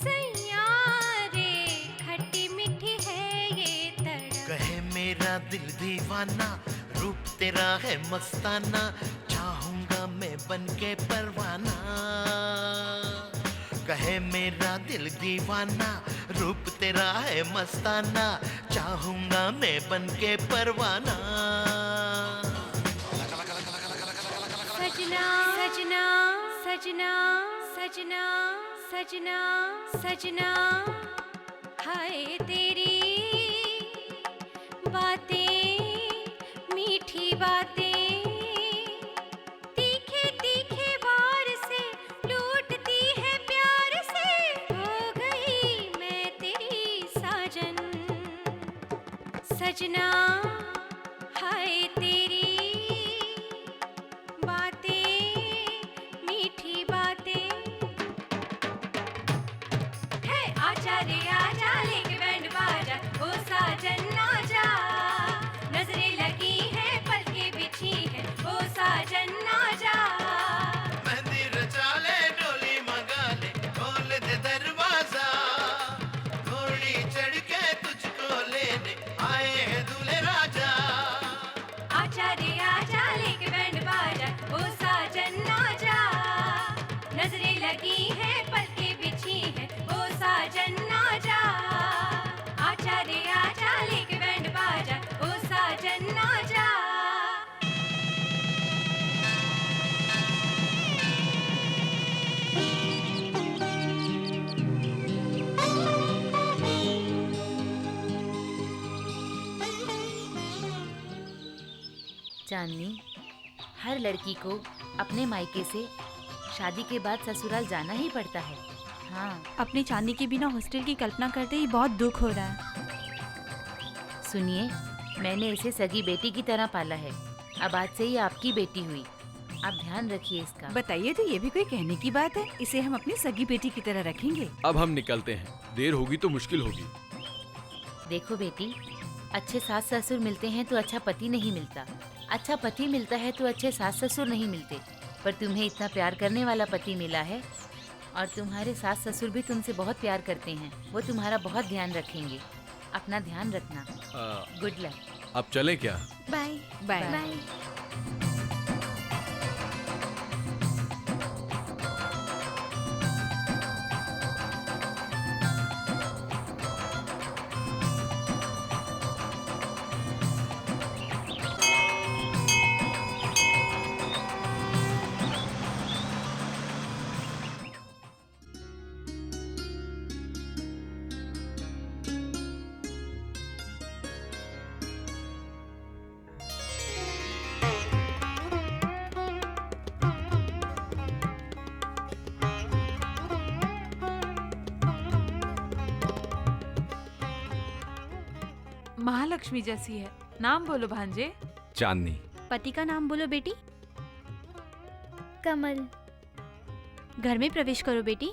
सैया रे, खट्टी मीठी है ये तड़प। कहे मेरा दिल दीवाना, रूप तेरा है मस्ताना, चाहूंगा मैं बनके परवाना। कहे मेरा दिल दीवाना, रूप तेरा है मस्ताना, चाहूंगा मैं बनके परवाना। सजना सजना सजना सजना सजना सजना, हाय तेरी बातें मीठी बातें, तीखे तीखे वार से लूटती है प्यार से। हो गई मैं तेरी साजन सजना, हाय तेरी बातें मीठी बातें। है आजा रे आजा लेके बैंड बाजा, ओ साजन आजा, नजरें लगी है पलकें बिछी है, ओ साजन आजा। मेहंदी रचा ले डोली मंगा ले, खोल दे दरवाजा, घोड़ी चढ़ के तुझको लेने आए हैं दूल्हे राजा। आजा रे आजा लेके बैंड बाजा, ओ साजन आजा, नजरें लगी है पलकें बिछी है, ओ साजन आजा। आजा रे आजा लेके बैंड बाजा, ओ साजन आजा। चांदनी, हर लड़की को अपने मायके से शादी के बाद ससुराल जाना ही पड़ता है। हाँ, अपनी चांदी के बिना हॉस्टल की कल्पना करते ही बहुत दुख हो रहा है। सुनिए, मैंने इसे सगी बेटी की तरह पाला है, अब आज से ये आपकी बेटी हुई। आप ध्यान रखिए इसका। बताइए, तो ये भी कोई कहने की बात है? इसे हम अपनी सगी बेटी की तरह रखेंगे। अब हम निकलते हैं, देर होगी तो मुश्किल होगी। देखो बेटी, अच्छे सास ससुर मिलते हैं तो अच्छा पति नहीं मिलता, अच्छा पति मिलता है तो अच्छे सास ससुर नहीं मिलते। पर तुम्हें इतना प्यार करने वाला पति मिला है, और तुम्हारे सास ससुर भी तुमसे बहुत प्यार करते हैं, वो तुम्हारा बहुत ध्यान रखेंगे। अपना ध्यान रखना। Good luck. अब चलें क्या? Bye bye. बाय। महालक्ष्मी जैसी है। नाम बोलो भांजे। चांदनी। पति का नाम बोलो बेटी। कमल। घर में प्रवेश करो बेटी।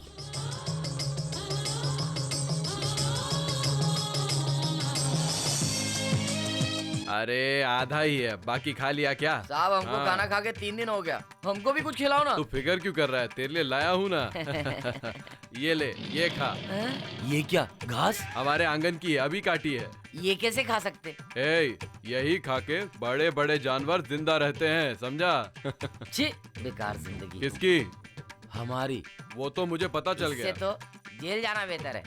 अरे आधा ही है, बाकी खा लिया क्या? साहब हमको हाँ। खाना खा के 3 दिन हो गया, हमको भी कुछ खिलाओ ना। तू फिकर क्यों कर रहा है? तेरे लिए लाया हूँ ना। ये ले, ये खा। ये क्या घास? हमारे आंगन की है, अभी काटी है। ये कैसे खा सकते? ए, यही खा के बड़े बड़े जानवर जिंदा रहते हैं, समझा? छी, बेकार जिंदगी। किसकी? हमारी। वो तो मुझे पता चल इससे गया। तो जेल जाना बेहतर है,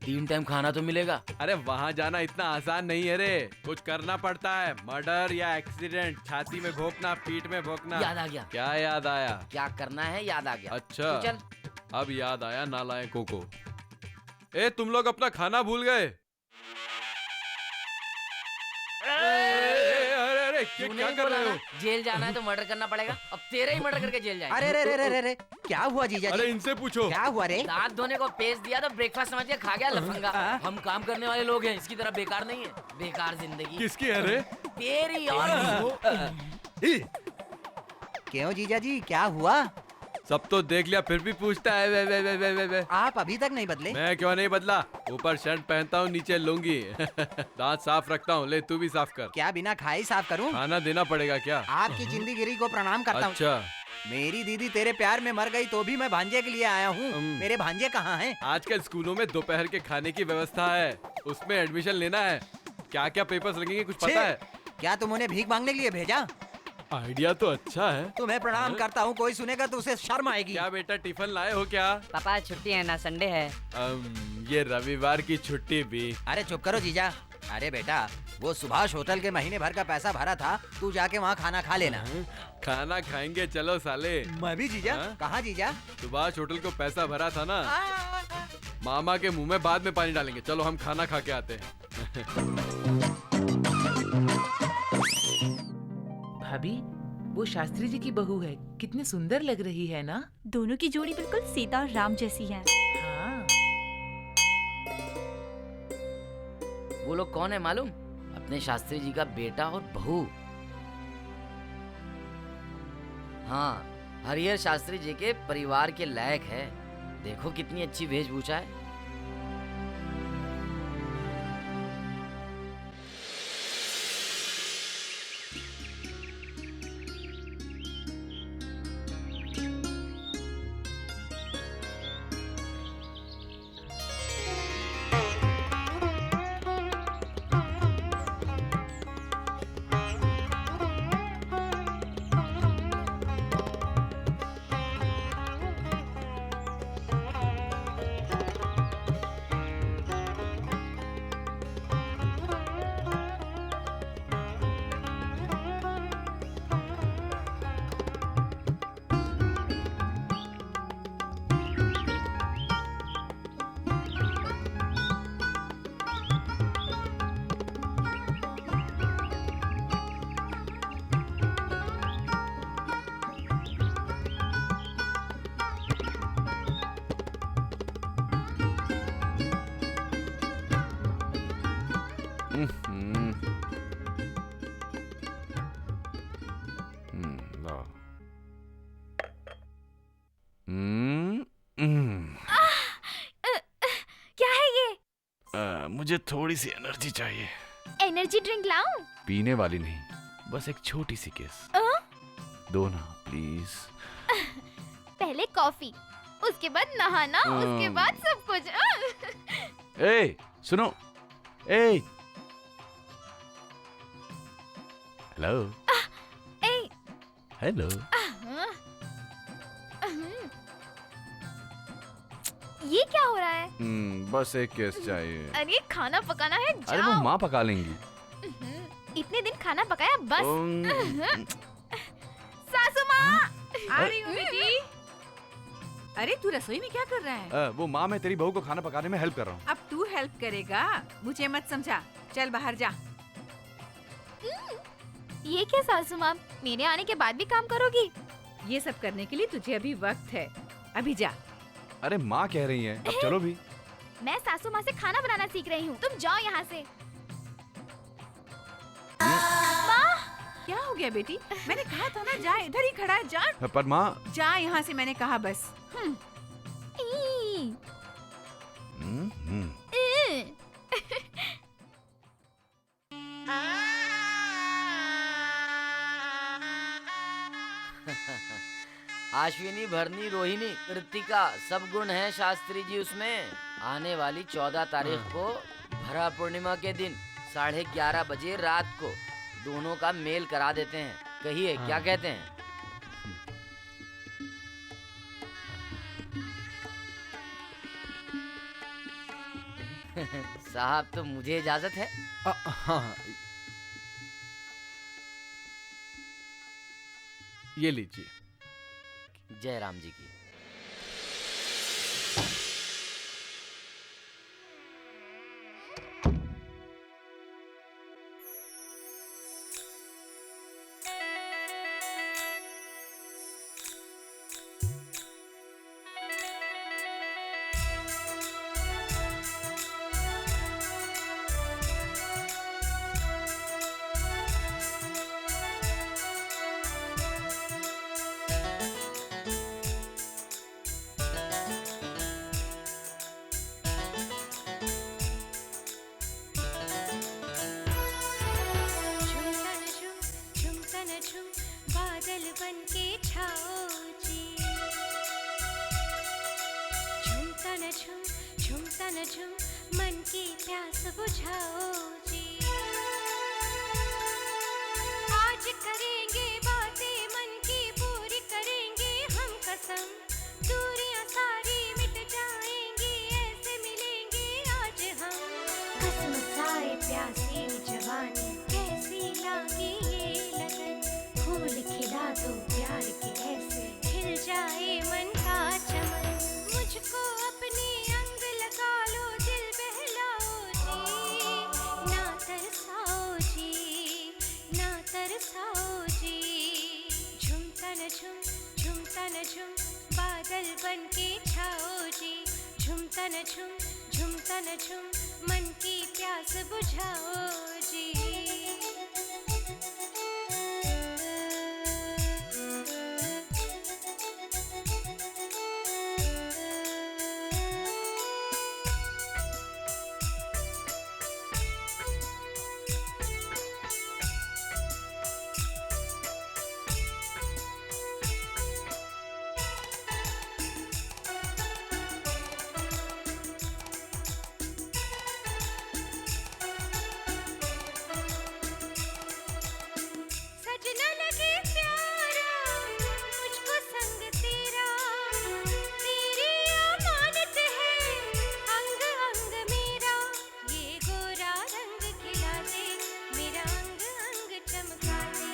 3 टाइम खाना तो मिलेगा। अरे वहाँ जाना इतना आसान नहीं है रे, कुछ करना पड़ता है। मर्डर या एक्सीडेंट, छाती में भोंकना, पीठ में भोंकना। याद आ गया। क्या याद आया? क्या करना है याद आ गया। अच्छा, तू चल। अब याद आया नालायकों को। ए, तुम लोग अपना खाना भूल गए। अरे क्या कर रहे हो? जेल जाना है तो मर्डर करना पड़ेगा। अब तेरे ही मर्डर करके जेल जाएंगे। अरे रे रे रे रे रे, क्या हुआ जीजा जी? अरे इनसे पूछो। क्या हुआ रे? दांत धोने को पेस्ट दिया तो ब्रेकफास्ट समझ के खा गया लफंगा। हम काम करने वाले लोग हैं, इसकी तरह बेकार नहीं है। बेकार जिंदगी। किसकी है रे? तेरी और क्यों जीजा जी, क्या हुआ? सब तो देख लिया फिर भी पूछता है। वे। आप अभी तक नहीं बदले? मैं क्यों नहीं बदला? ऊपर शर्ट पहनता हूँ, नीचे लुंगी। दांत साफ रखता हूँ। ले तू भी साफ कर। क्या बिना खाए साफ करूं? खाना देना पड़ेगा क्या? आपकी जिंदगी को प्रणाम करता हूँ। अच्छा, मेरी दीदी तेरे प्यार में मर गई तो भी मैं भांजे के लिए आया हूँ। मेरे भांजे कहाँ हैं? आजकल स्कूलों में दोपहर के खाने की व्यवस्था है, उसमें एडमिशन लेना है। क्या क्या पेपर्स लगेंगे कुछ पता है? क्या तुम उन्हें भीख मांगने के लिए भेजा? आइडिया तो अच्छा है। तुम्हें प्रणाम करता हूँ, कोई सुनेगा तो उसे शर्म आएगी। क्या बेटा टिफिन लाए हो क्या? पापा छुट्टी है ना, संडे है। ये रविवार की छुट्टी भी। अरे चुप करो जीजा। अरे बेटा, वो सुभाष होटल के महीने भर का पैसा भरा था, तू जाके वहाँ खाना खा लेना। खाना खाएंगे, चलो साले। मैं भी जीजा। कहाँ जीजा? सुभाष होटल को पैसा भरा था ना, मामा के मुंह में बाद में पानी डालेंगे। चलो हम खाना खा के आते हैं। भाभी, वो शास्त्री जी की बहू है, कितनी सुंदर लग रही है ना? दोनों की जोड़ी बिल्कुल सीता और राम जैसी है। हाँ। वो लोग कौन है मालूम? अपने शास्त्री जी का बेटा और बहू। हाँ, हरिहर शास्त्री जी के परिवार के लायक है। देखो कितनी अच्छी वेशभूषा है। क्या है ये? मुझे थोड़ी सी एनर्जी चाहिए। एनर्जी ड्रिंक लाऊं? पीने वाली नहीं, बस एक छोटी सी किस दो ना प्लीज। पहले कॉफी, उसके बाद नहाना, उसके बाद सब कुछ। ए सुनो, ए हेलो हेलो। ये क्या हो रहा है? बस एक किस चाहिए। अरे खाना पकाना है, जाओ। अरे वो माँ पका लेंगी। इतने दिन खाना पकाया बस। सासू माँ आ रही हूँ बेटी। अरे तू रसोई में क्या कर रहा है? वो माँ, मैं तेरी बहू को खाना पकाने में हेल्प कर रहा हूँ। अब तू हेल्प करेगा, मुझे मत समझा। चल बाहर जा। ये क्या सासू माँ, मेरे आने के बाद भी काम करोगी? ये सब करने के लिए तुझे अभी वक्त है, अभी जा। अरे माँ कह रही है, अब चलो भी। मैं सासू माँ से खाना बनाना सीख रही हूँ, तुम जाओ यहाँ से। माँ, क्या हो गया बेटी? मैंने कहा था ना, जा, इधर ही खड़ा है, जा। पर माँ। जा यहाँ से, मैंने कहा बस। अश्विनी, भरनी, रोहिणी, कृतिका, सब गुण हैं शास्त्री जी उसमें। आने वाली 14 तारीख को भरा पूर्णिमा के दिन 11:30 बजे रात को दोनों का मेल करा देते हैं। कहिए क्या कहते हैं? साहब, तो मुझे इजाजत है? हाँ, ये लीजिए। जय राम जी की। बादल बनके छाओ जी, झूमता न झूम, झूमता न झूम, मन की प्यास बुझाओ जी। आज करेंगे बातें मन की, पूरी करेंगे हम कसम, दूरियां सारी मिट जाएंगी, ऐसे मिलेंगे आज हम। कसम साए प्यासी जवानी, कैसी लागी ये लगन, फूल खिला दो प्यार के ऐसे, खिल जाए मन का चमन। मुझको अपने अंग लगा लो, दिल बहलाओ जी, ना तरसाओ जी, ना तरसाओ जी। झूमता न झूम, झूमता न झूम, बादल बनके छाओ जी, झूमता न झूम, झूमता न झूम, मन की प्यास बुझाओ जी। सजना लगे प्यारा मुझको संग तेरा, तेरी अमानत है अंग अंग मेरा। ये गोरा रंग खिला दे, मेरा अंग अंग चमका दे,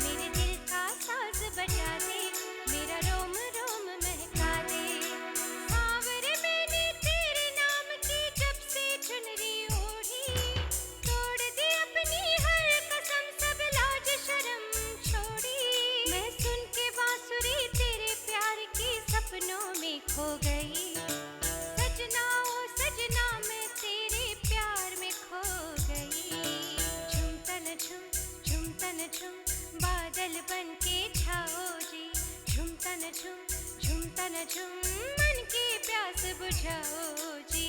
मेरे दिल का साज बजा दे, मेरा रोम रोम महका दे। सांवरे मैंने तेरे नाम की जब से चुनरी ओढ़ी, तोड़ दी अपनी हर कसम, सब लाज शर्म छोड़ी। मैं सुन के बांसुरी तेरे प्यार की सपनों में खो गई, सजना ओ सजना मैं तेरे प्यार में खो गई। झूमता न झूम, झूमता न झूम, बादल बनके छाओ जी, झूमता न झूम, झूमता न झूम, मन की प्यास बुझाओ जी।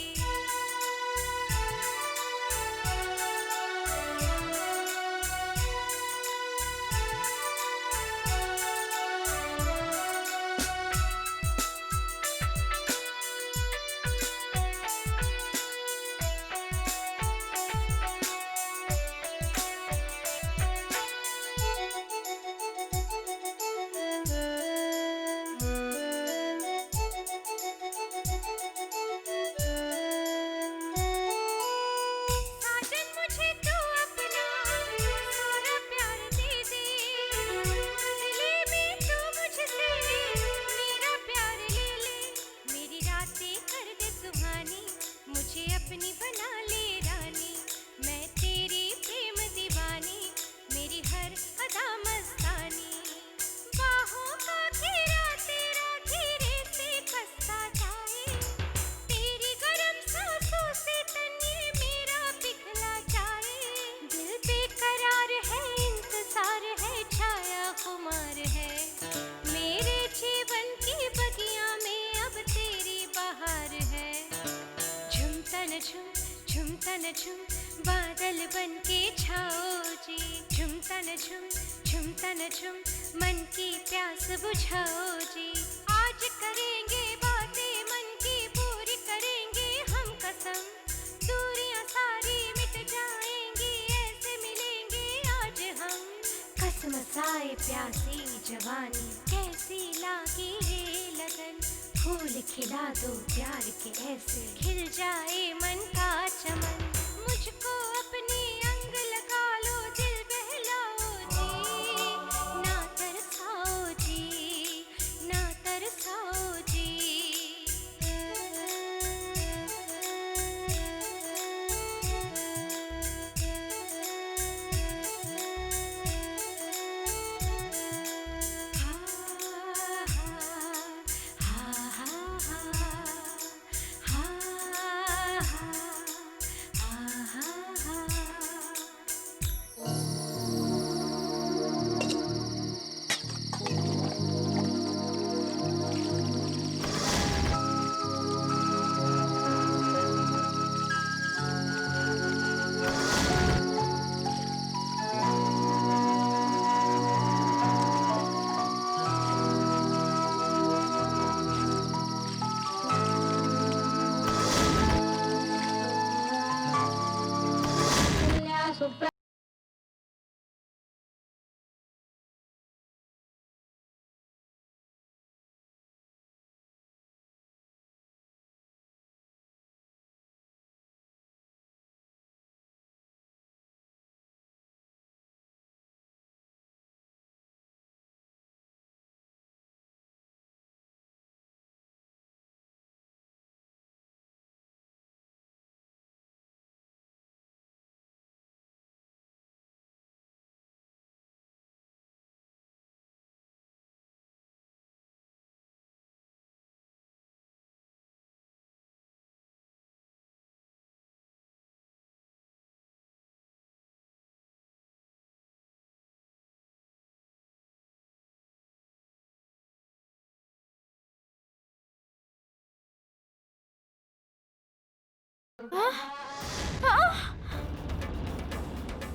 बुझाओ जी। आज करेंगे बातें मन की पूरी करेंगे हम कसम, दूरियां सारी मिट जाएंगी ऐसे मिलेंगे आज हम। कसमसाए प्यासी जवानी कैसी लागी ये लगन, फूल खिला दो प्यार के ऐसे खिल जाए मन का चमन। मुझको अपनी अंग लगा लो दिल बहलाओ जी, ना तरसाओ जी, ना तरसाओ जी।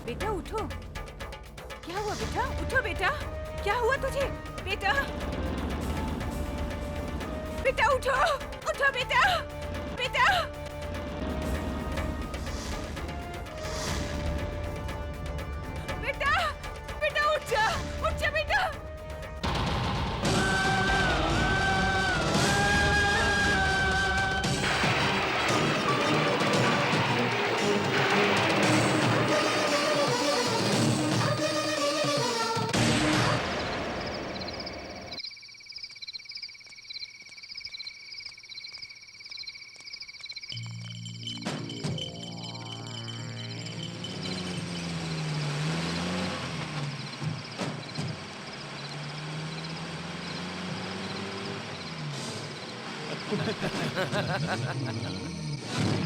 बेटा उठो। क्या हुआ बेटा? उठो बेटा। क्या हुआ तुझे? बेटा बेटा उठो, उठो बेटा, बेटा। बेटा बेटा उठ जा बेटा।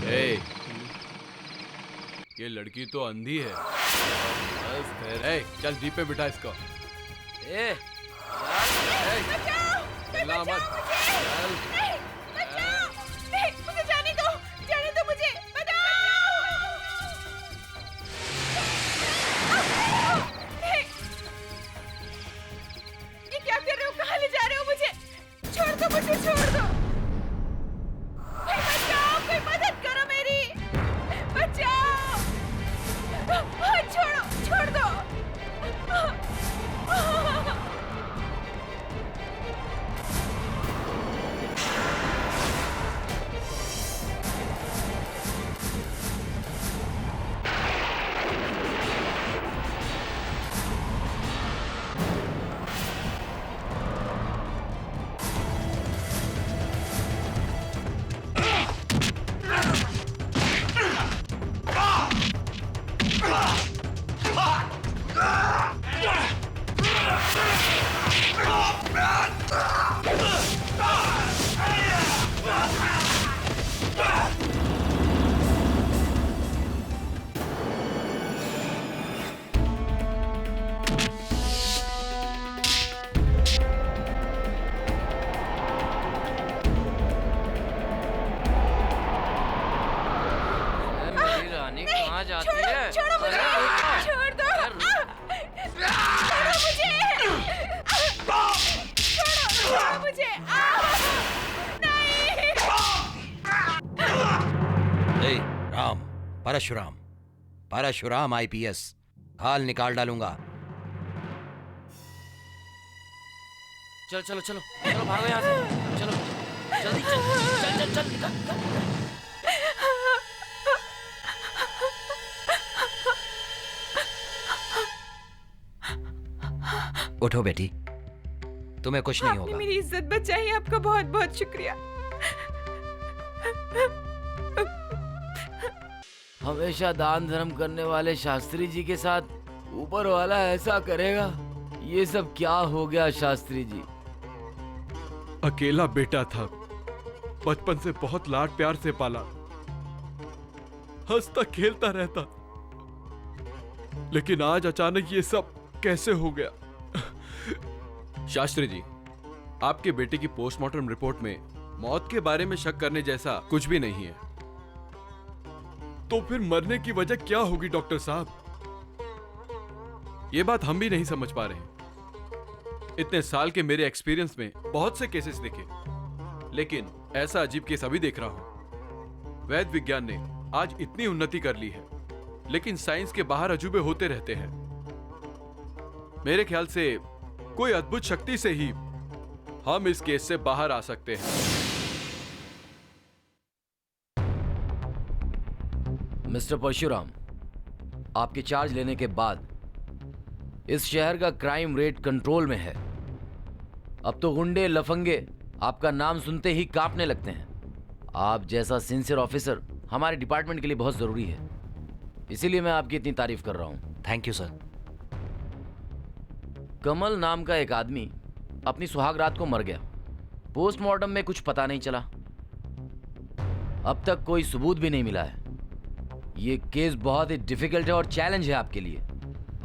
ए, ये लड़की तो अंधी है। बस खैर, ए, चल जीप पे बिठा इसको। ए, चिल्ला मत। चल। मुझे जाने दो मुझे। ये क्या कर रहे हो? कहाँ ले जा रहे हो मुझे? छोड़ दो मुझे, छोड़ दो। बचाओ, कोई मदद करो मेरी, बचाओ। छोड़ दो। ए, राम, परशुराम, परशुराम आईपीएस, खाल निकाल डालूंगा। चलो चलो चलो चलो, भागो यहाँ से, चलो जल्दी, चल चल चल चल, निकल निकल। उठो बेटी, तुम्हें कुछ नहीं आपने होगा। मेरी इज्जत बचाई, आपका बहुत बहुत शुक्रिया। हमेशा दान धर्म करने वाले शास्त्री जी के साथ ऊपर वाला ऐसा करेगा? ये सब क्या हो गया शास्त्री जी? अकेला बेटा था, बचपन से बहुत लाड प्यार से पाला, हंसता खेलता रहता, लेकिन आज अचानक ये सब कैसे हो गया? शास्त्री जी, आपके बेटे की पोस्टमार्टम रिपोर्ट में मौत के बारे में शक करने जैसा कुछ भी नहीं है। तो फिर मरने की वजह क्या होगी डॉक्टर साहब? ये बात हम भी नहीं समझ पा रहे। इतने साल के मेरे एक्सपीरियंस में बहुत से केसेस देखे, लेकिन ऐसा अजीब केस अभी देख रहा हूं। वैद्य विज्ञान ने आज इतनी उन्नति कर ली है, लेकिन साइंस के बाहर अजूबे होते रहते हैं। मेरे ख्याल से कोई अद्भुत शक्ति से ही हम इस केस से बाहर आ सकते हैं। मिस्टर परशुराम, आपके चार्ज लेने के बाद इस शहर का क्राइम रेट कंट्रोल में है। अब तो गुंडे लफंगे आपका नाम सुनते ही कांपने लगते हैं। आप जैसा सिंसियर ऑफिसर हमारे डिपार्टमेंट के लिए बहुत जरूरी है, इसीलिए मैं आपकी इतनी तारीफ कर रहा हूं। Thank you sir. कमल नाम का एक आदमी अपनी सुहाग रात को मर गया। पोस्टमार्टम में कुछ पता नहीं चला, अब तक कोई सबूत भी नहीं मिला है। ये केस बहुत ही डिफिकल्ट है और चैलेंज है आपके लिए।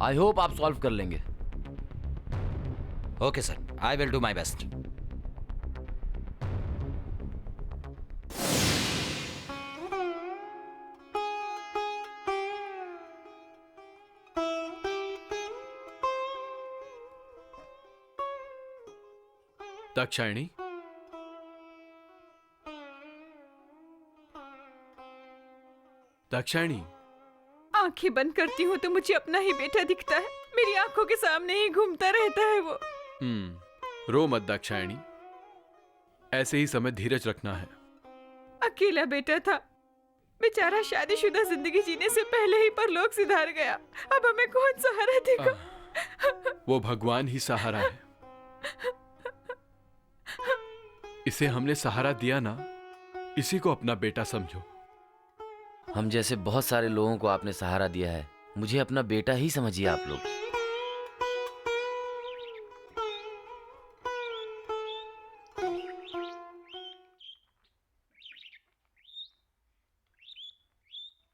आई होप आप सॉल्व कर लेंगे। Okay sir, I will do my best. Dakshayani, Dakshayani, आंखें बंद करती हूँ तो मुझे अपना ही बेटा दिखता है। मेरी आंखों के सामने ही घूमता रहता है वो। रो मत दाक्षायणी, ऐसे ही समय धीरज रखना है। अकेला बेटा था, बेचारा शादीशुदा जिंदगी जीने से पहले ही परलोक सिधार गया। अब हमें कौन सहारा देगा? वो भगवान ही सहारा है। इसे हमने सहारा दिया ना, इसी को अपना बेटा समझो। हम जैसे बहुत सारे लोगों को आपने सहारा दिया है, मुझे अपना बेटा ही समझिए आप लोग।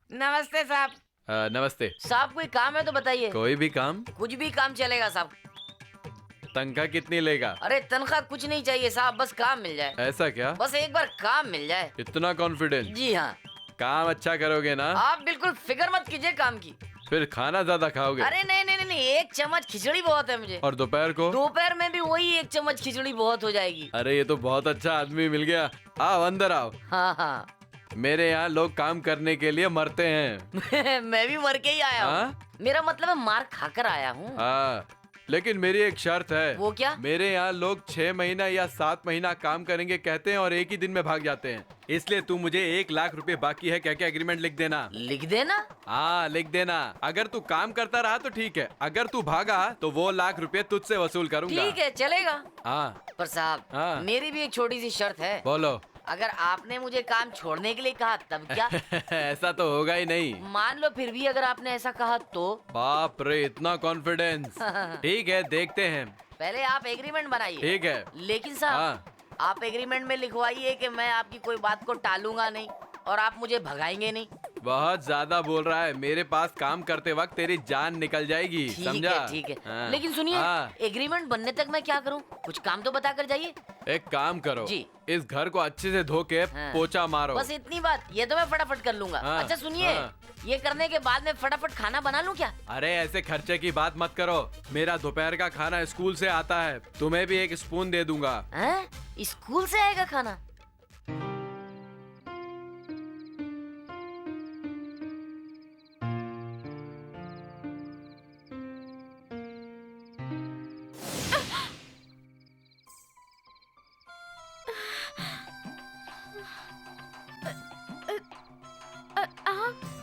नमस्ते साहब। नमस्ते साहब, कोई काम है तो बताइए। कोई भी काम? कुछ भी काम चलेगा साहब। तनख्वाह कितनी लेगा? अरे तनख्वाह कुछ नहीं चाहिए साहब, बस काम मिल जाए। ऐसा क्या? बस एक बार काम मिल जाए। इतना कॉन्फिडेंस? जी हाँ। काम अच्छा करोगे ना? आप बिल्कुल फिक्र मत कीजिए काम की। फिर खाना ज्यादा खाओगे? अरे नहीं नहीं नहीं, एक चम्मच खिचड़ी बहुत है मुझे। और दोपहर को? दोपहर में भी वही एक चम्मच खिचड़ी बहुत हो जाएगी। अरे ये तो बहुत अच्छा आदमी मिल गया। आओ अंदर आओ। हाँ हाँ। मेरे यहाँ लोग काम करने के लिए मरते हैं। मैं भी मर के ही आया हूँ। मेरा मतलब है मार खाकर आया हूँ। हाँ, लेकिन मेरी एक शर्त है। वो क्या? मेरे यहाँ लोग 6 महीना या 7 महीना काम करेंगे कहते हैं और एक ही दिन में भाग जाते हैं। इसलिए तू मुझे 1 लाख रुपए बाकी है क्या क्या एग्रीमेंट लिख देना। लिख देना? हाँ लिख देना। अगर तू काम करता रहा तो ठीक है, अगर तू भागा तो वो 1 लाख रुपए तुझसे वसूल करूंगा। ठीक है, चलेगा। हाँ। पर साहब, हाँ। मेरी भी एक छोटी सी शर्त है। बोलो। अगर आपने मुझे काम छोड़ने के लिए कहा तब क्या? ऐसा तो होगा ही नहीं। मान लो फिर भी अगर आपने ऐसा कहा तो? बाप रे, इतना कॉन्फिडेंस। ठीक है, देखते हैं। पहले आप एग्रीमेंट बनाइए। ठीक है। लेकिन साहब, आप एग्रीमेंट में लिखवाइए कि मैं आपकी कोई बात को टालूंगा नहीं और आप मुझे भगाएंगे नहीं। बहुत ज्यादा बोल रहा है। मेरे पास काम करते वक्त तेरी जान निकल जाएगी, समझा? ठीक है हाँ। लेकिन सुनिए, हाँ। एग्रीमेंट बनने तक मैं क्या करूं? कुछ काम तो बता कर जाइए। एक काम करो जी। इस घर को अच्छे से धो के हाँ। पोछा मारो। बस इतनी बात, ये तो मैं फटाफट कर लूंगा। हाँ। अच्छा सुनिए, हाँ। ये करने के बाद मैं फटाफट खाना बना लूं क्या? अरे ऐसे खर्चे की बात मत करो। मेरा दोपहर का खाना स्कूल से आता है, तुम्हें भी एक स्पून दे दूंगा। हैं? स्कूल से आएगा खाना?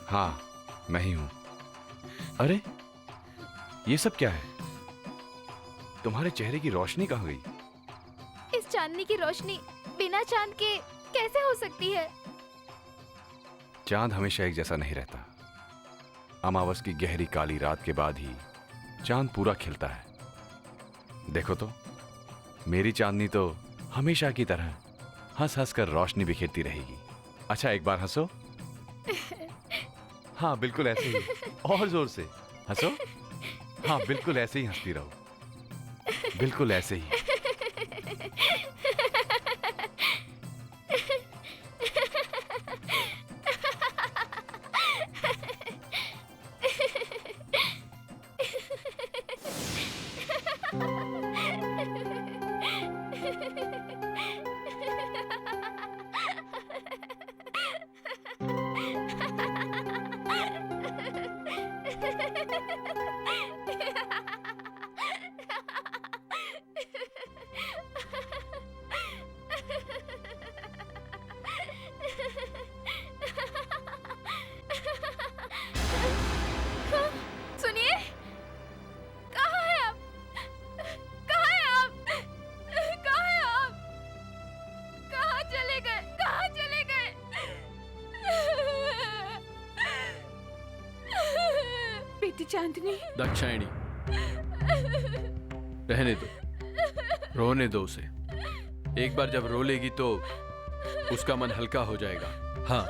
हाँ, मैं ही हूँ। अरे ये सब क्या है? तुम्हारे चेहरे की रोशनी कहाँ गई? इस चांदनी की रोशनी बिना चांद के कैसे हो सकती है? चांद हमेशा एक जैसा नहीं रहता। अमावस की गहरी काली रात के बाद ही चांद पूरा खिलता है। देखो तो, मेरी चांदनी तो हमेशा की तरह हंस हंस कर रोशनी बिखेरती रहेगी। अच्छा एक बार हंसो। हाँ बिल्कुल ऐसे ही, और जोर से हंसो। हाँ बिल्कुल ऐसे ही हंसती रहो, बिल्कुल ऐसे ही। सुनिए, कहाँ है आप? कहाँ है आप? कहाँ है आप? कहाँ चले गए? कहाँ चले गए? बेटी चांदनी, दाक्षायणी, रहने दो, रोने दो उसे। एक बार जब रो लेगी तो उसका मन हल्का हो जाएगा। हाँ।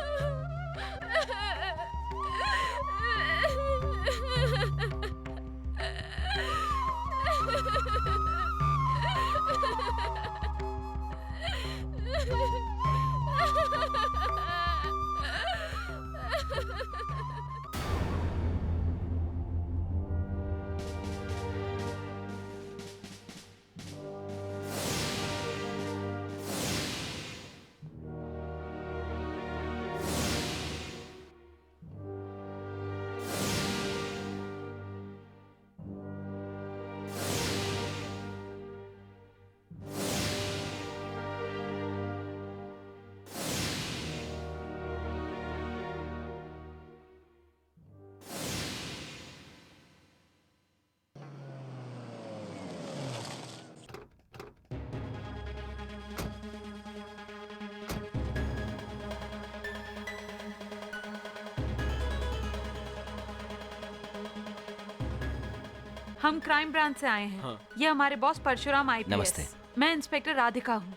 हम क्राइम ब्रांच से आए हैं। हाँ। ये हमारे बॉस परशुराम आईपीएस। नमस्ते। मैं इंस्पेक्टर राधिका हूँ।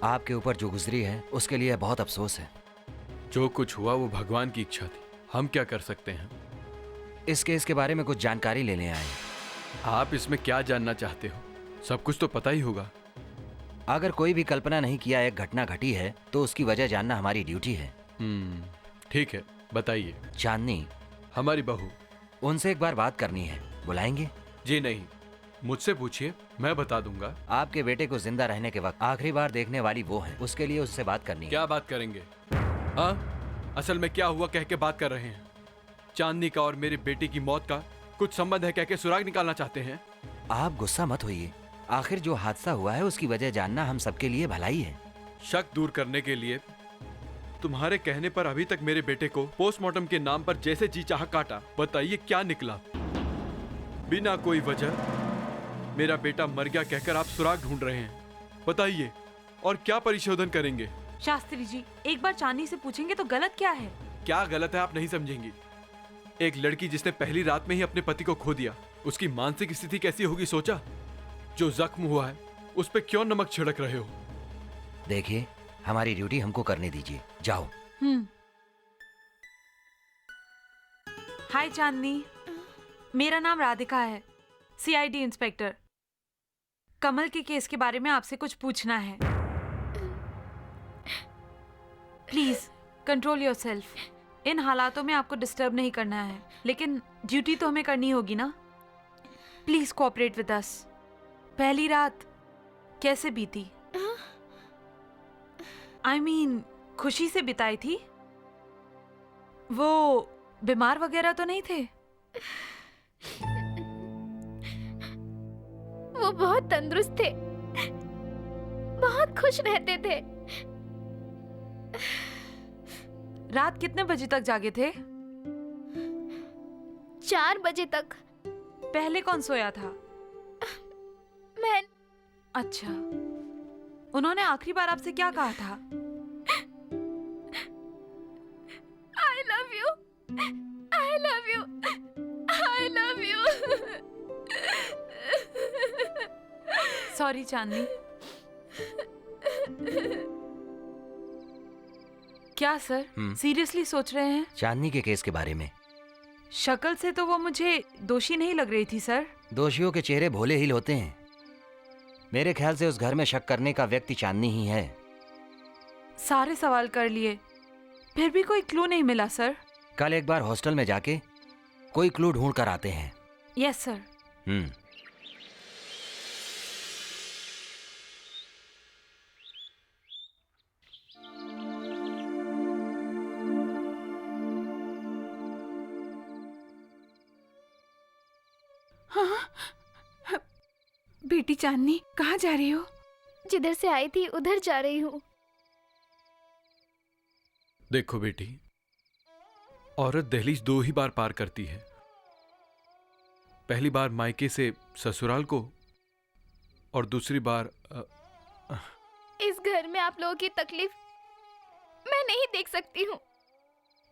आपके ऊपर जो गुजरी है उसके लिए बहुत अफसोस है। जो कुछ हुआ वो भगवान की इच्छा थी, हम क्या कर सकते हैं? इस केस के बारे में कुछ जानकारी लेने आए। आप इसमें क्या जानना चाहते हो? सब कुछ तो पता ही होगा। अगर कोई भी कल्पना नहीं किया एक घटना घटी है तो उसकी वजह जानना हमारी ड्यूटी है। ठीक है, बताइए। चांदनी हमारी बहू। उनसे एक बार बात करनी है, बुलाएंगे? जी नहीं, मुझसे पूछिए, मैं बता दूंगा। आपके बेटे को जिंदा रहने के वक्त आखिरी बार देखने वाली वो है, उसके लिए उससे बात करनी है। क्या बात करेंगे? हाँ, असल में क्या हुआ कह के बात कर रहे हैं? चांदनी का और मेरी बेटी की मौत का कुछ संबंध है कह के सुराग निकालना चाहते हैं? आप गुस्सा मत होइए, आखिर जो हादसा हुआ है उसकी वजह जानना हम सबके लिए भलाई है। शक दूर करने के लिए तुम्हारे कहने पर अभी तक मेरे बेटे को पोस्टमार्टम के नाम पर जैसे जी चाह काटा। बताइए क्या निकला? बिना कोई वजह मेरा बेटा मर गया कहकर आप सुराग ढूंढ रहे हैं। बताइए, और क्या परिशोधन करेंगे? शास्त्री जी, एक बार चांदनी से पूछेंगे तो गलत क्या है? क्या गलत है आप नहीं समझेंगी। एक लड़की जिसने पहली रात में ही अपने पति को खो दिया, उसकी मानसिक स्थिति कैसी होगी सोचा? जो जख्म हुआ है उस पे क्यों नमक छिड़क रहे हो? देखिए, हमारी ड्यूटी हमको करने दीजिए, जाओ। हाय चांदनी, मेरा नाम राधिका है, सीआईडी इंस्पेक्टर। कमल के केस के बारे में आपसे कुछ पूछना है। Please control yourself. इन हालातों में आपको डिस्टर्ब नहीं करना है, लेकिन ड्यूटी तो हमें करनी होगी ना। Please cooperate with us. पहली रात कैसे बीती? I mean, खुशी से बिताई थी? वो बीमार वगैरह तो नहीं थे? वो बहुत तंदुरुस्त थे, बहुत खुश रहते थे। रात कितने बजे तक जागे थे? 4 बजे तक। पहले कौन सोया था? मैं। अच्छा, उन्होंने आखिरी बार आपसे क्या कहा था? I love you, I love you, I love you। Sorry Chandni. क्या सर, सीरियसली सोच रहे हैं? चांदनी के केस के बारे में। शक्ल से तो वो मुझे दोषी नहीं लग रही थी सर। दोषियों के चेहरे भोले ही होते हैं। मेरे ख्याल से उस घर में शक करने का व्यक्ति चांदनी ही है। सारे सवाल कर लिए, फिर भी कोई क्लू नहीं मिला सर। कल एक बार हॉस्टल में जाके कोई क्लू ढूंढ कर आते हैं। Yes sir. हाँ, बेटी चांदनी कहाँ जा रही हो? जिधर से आई थी उधर जा रही हूँ। देखो बेटी, औरत दहलीज 2 ही बार पार करती है। पहली बार मायके से ससुराल को, और दूसरी बार इस घर में आप लोगों की तकलीफ मैं नहीं देख सकती हूँ।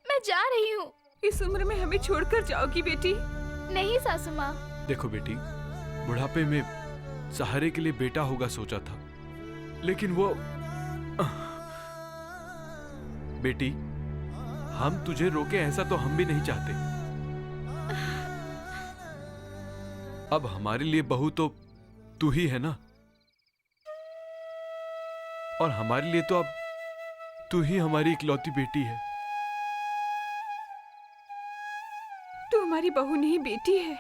मैं जा रही हूँ। इस उम्र में हमें छोड़कर जाओगी बेटी? नहीं सासू माँ। देखो बेटी, बुढ़ापे में सहारे के लिए बेटा होगा सोचा था, लेकिन वो बेटी, हम तुझे रोके ऐसा तो हम भी नहीं चाहते। अब हमारे लिए बहू तो तू ही है ना, और हमारे लिए तो अब तू ही हमारी इकलौती बेटी है। तू हमारी बहू नहीं बेटी है।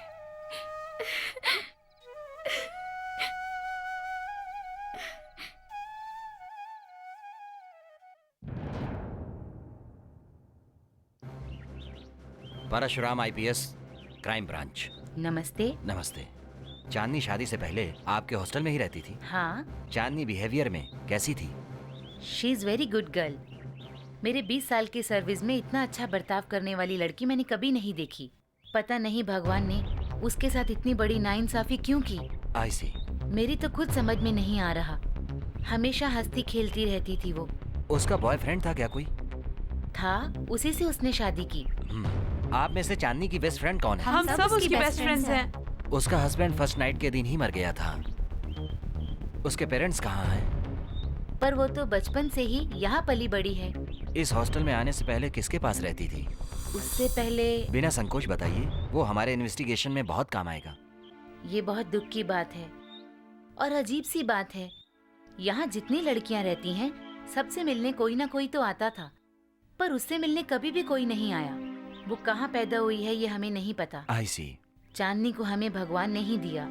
Parshuram IPS, crime branch. नमस्ते। नमस्ते। चांदनी शादी से पहले आपके हॉस्टल में ही रहती थी? हाँ। चांदनी बिहेवियर में कैसी थी? She is very good girl. मेरे 20 साल के सर्विस में इतना अच्छा बर्ताव करने वाली लड़की मैंने कभी नहीं देखी। पता नहीं भगवान ने उसके साथ इतनी बड़ी नाइंसाफी क्यों की। आई सी। मेरी तो खुद समझ में नहीं आ रहा। हमेशा हंसती खेलती रहती थी वो। उसका बॉयफ्रेंड था क्या कोई? था, उसी से उसने शादी की। आप में से चांदनी की बेस्ट फ्रेंड कौन है? हम सब उसकी बेस्ट फ्रेंड्स हैं। उसका हस्बैंड फर्स्ट नाइट के दिन ही मर गया था। उसके पेरेंट्स कहाँ हैं? पर वो तो बचपन से ही यहाँ पली बड़ी है। इस हॉस्टल में आने से पहले किसके पास रहती थी? उससे पहले। बिना संकोच बताइए, वो हमारे इन्वेस्टिगेशन में बहुत काम आएगा। ये बहुत दुख की बात है और अजीब सी बात है। यहाँ जितनी लड़कियाँ रहती हैं, सबसे मिलने कोई ना कोई तो आता था, पर उससे मिलने कभी भी कोई नहीं आया। वो कहाँ पैदा हुई है ये हमें नहीं पता। आई सी। चांदनी को हमें भगवान नहीं दिया।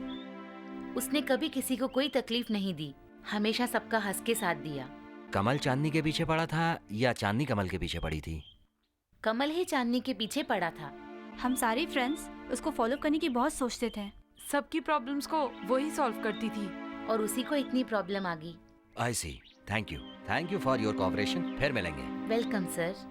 उसने कभी किसी को कोई तकलीफ नहीं दी, हमेशा सबका हंस के साथ दिया। कमल चांदनी के पीछे पड़ा था या चांदनी कमल के पीछे पड़ी थी? कमल ही चांदनी के पीछे पड़ा था। हम सारे फ्रेंड्स उसको फॉलो करने की बहुत सोचते थे। सबकी प्रॉब्लम्स को वो ही सॉल्व करती थी और उसी को इतनी प्रॉब्लम आ गई। I see. Thank you for your cooperation. फिर मिलेंगे। Welcome sir.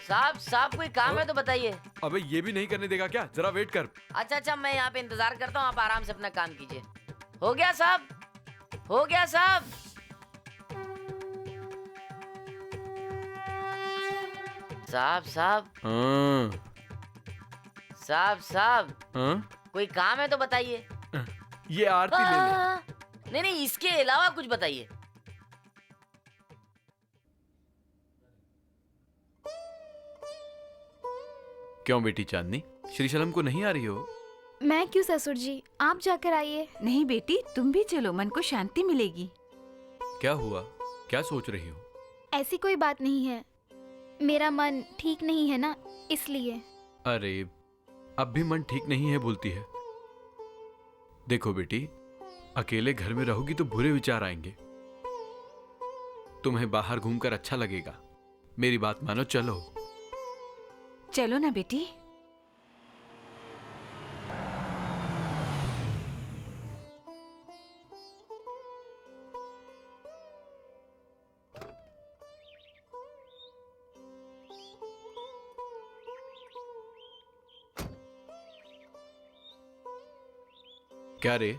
साहब साहब कोई काम है तो बताइए। अबे ये भी नहीं करने देगा क्या? जरा वेट कर। अच्छा अच्छा, मैं यहाँ पे इंतजार करता हूँ, आप आराम से अपना काम कीजिए। हो गया साहब, हो गया साहब। साहब साहब साहब साहब, कोई काम है तो बताइए। ये आरती ले ले। नहीं नहीं, इसके अलावा कुछ बताइए। क्यों बेटी चांदनी, श्रीशलम को नहीं आ रही हो? मैं क्यों ससुर जी, आप जाकर आइए। नहीं बेटी, तुम भी चलो, मन को शांति मिलेगी। क्या हुआ, क्या सोच रही हो? ऐसी कोई बात नहीं है, मेरा मन ठीक नहीं है ना, इसलिए। अरे अब भी मन ठीक नहीं है बोलती है। देखो बेटी, अकेले घर में रहोगी तो बुरे विचार आएंगे। तुम्हें बाहर घूमकर अच्छा लगेगा। मेरी बात मानो, चलो। चलो ना बेटी। क्या रे,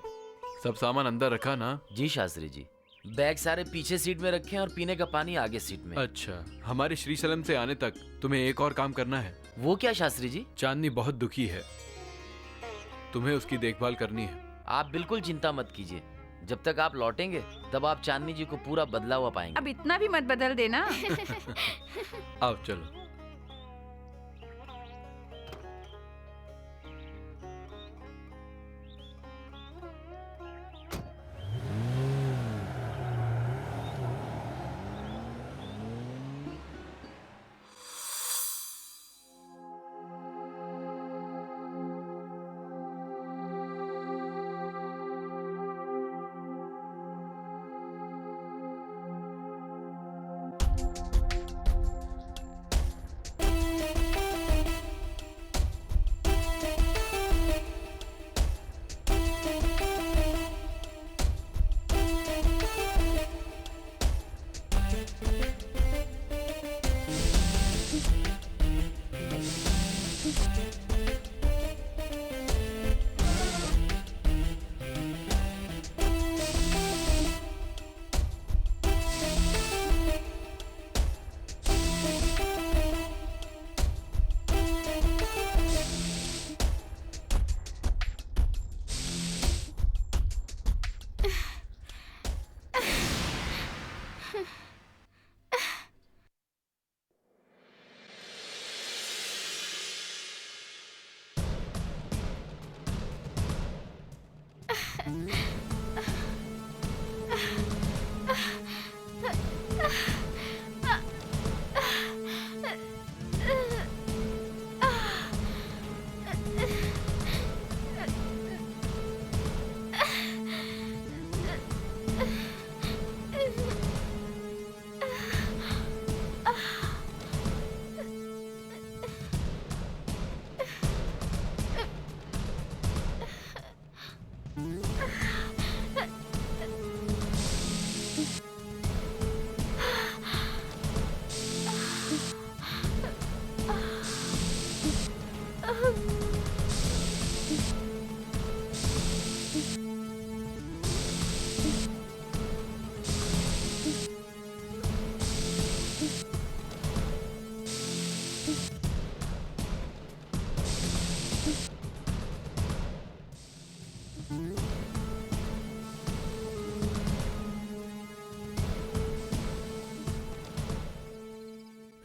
सब सामान अंदर रखा ना? जी शास्त्री जी, बैग सारे पीछे सीट में रखे हैं और पीने का पानी आगे सीट में। अच्छा, हमारे श्रीशलम से आने तक तुम्हें एक और काम करना है। वो क्या शास्त्री जी? चांदनी बहुत दुखी है, तुम्हें उसकी देखभाल करनी है। आप बिल्कुल चिंता मत कीजिए, जब तक आप लौटेंगे तब आप चांदनी जी को पूरा बदला हुआ पाएंगे। अब इतना भी मत बदल देना। आओ चलो।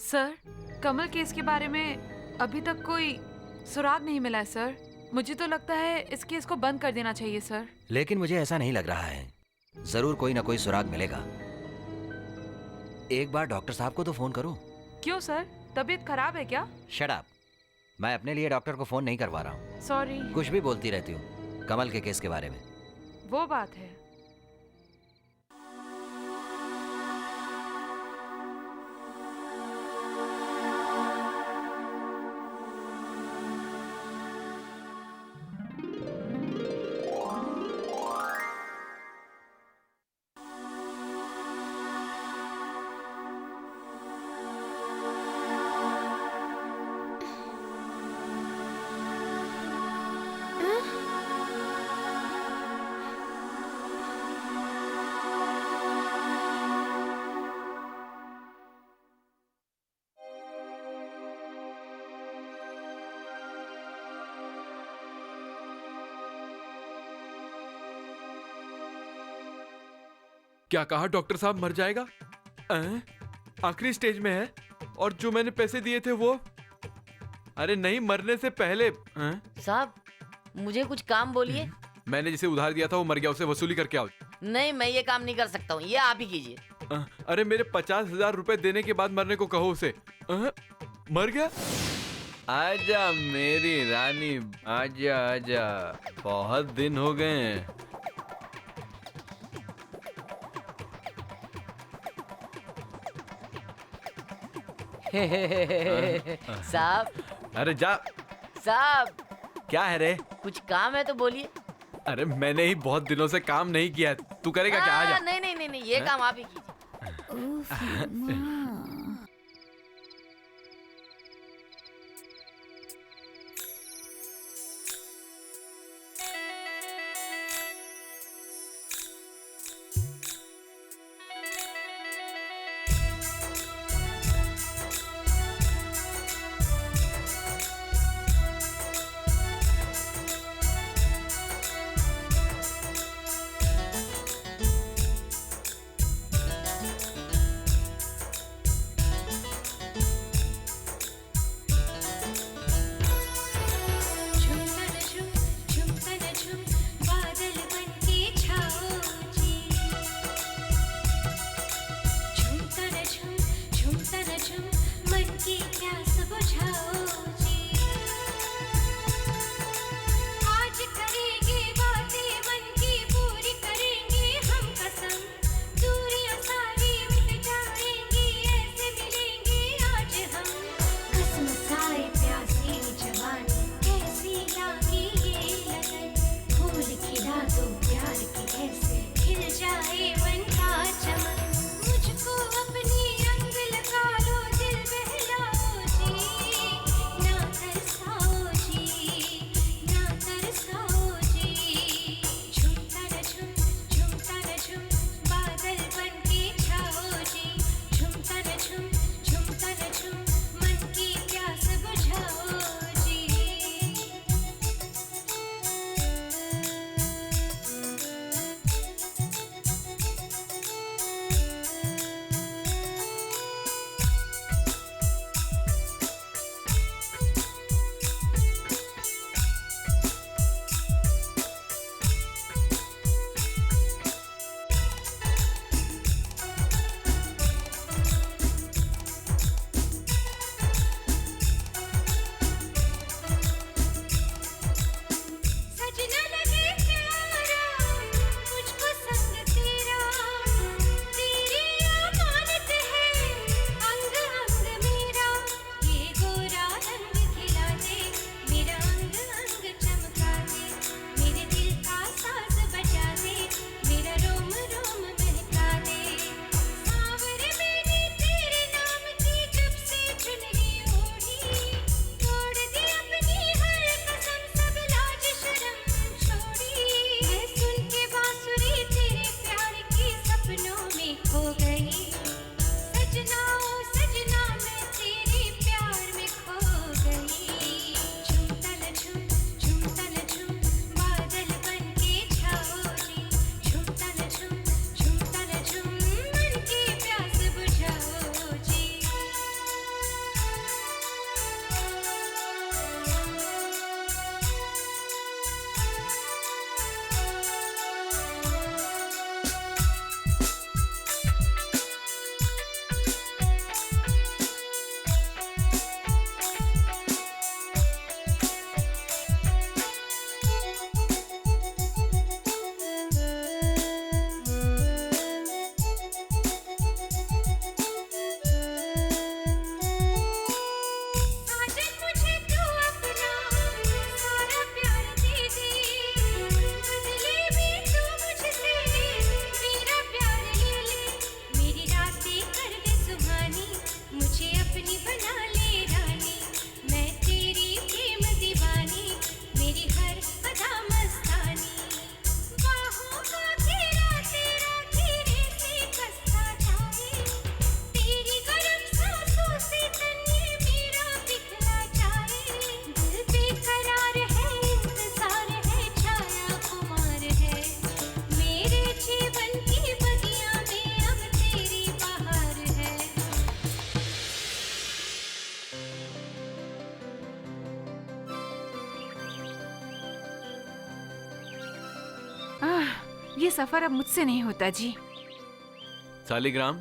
सर, कमल केस के बारे में अभी तक कोई सुराग नहीं मिला है सर। मुझे तो लगता है इस केस को बंद कर देना चाहिए सर। लेकिन मुझे ऐसा नहीं लग रहा है, जरूर कोई ना कोई सुराग मिलेगा। एक बार डॉक्टर साहब को तो फोन करो। क्यों सर, तबीयत खराब है क्या? शट अप, मैं अपने लिए डॉक्टर को फोन नहीं करवा रहा हूँ। सॉरी। कुछ भी बोलती रहती हूँ कमल के केस के बारे में। वो बात है। क्या कहा डॉक्टर साहब, मर जाएगा? आखिरी स्टेज में है। और जो मैंने पैसे दिए थे वो, अरे नहीं, मरने से पहले। साहब मुझे कुछ काम बोलिए। मैंने जिसे उधार दिया था वो मर गया, उसे वसूली करके आओ। नहीं, मैं ये काम नहीं कर सकता हूँ, ये आप ही कीजिए। अरे मेरे 50,000 रुपए देने के बाद मरने को कहो उसे। मर गया? आजा मेरी रानी, आजा आजा, बहुत दिन हो गए हैं। साहब। अरे जा। साहब। क्या है रे? कुछ काम है तो बोलिए। अरे मैंने ही बहुत दिनों से काम नहीं किया, तू करेगा क्या? आजा। नहीं नहीं नहीं, ये काम आप ही कीजिए। मुझको अपनी रंग लगा लो, दिल बहलाओ जी। ये सफर अब मुझसे नहीं होता जी। सालिग्राम,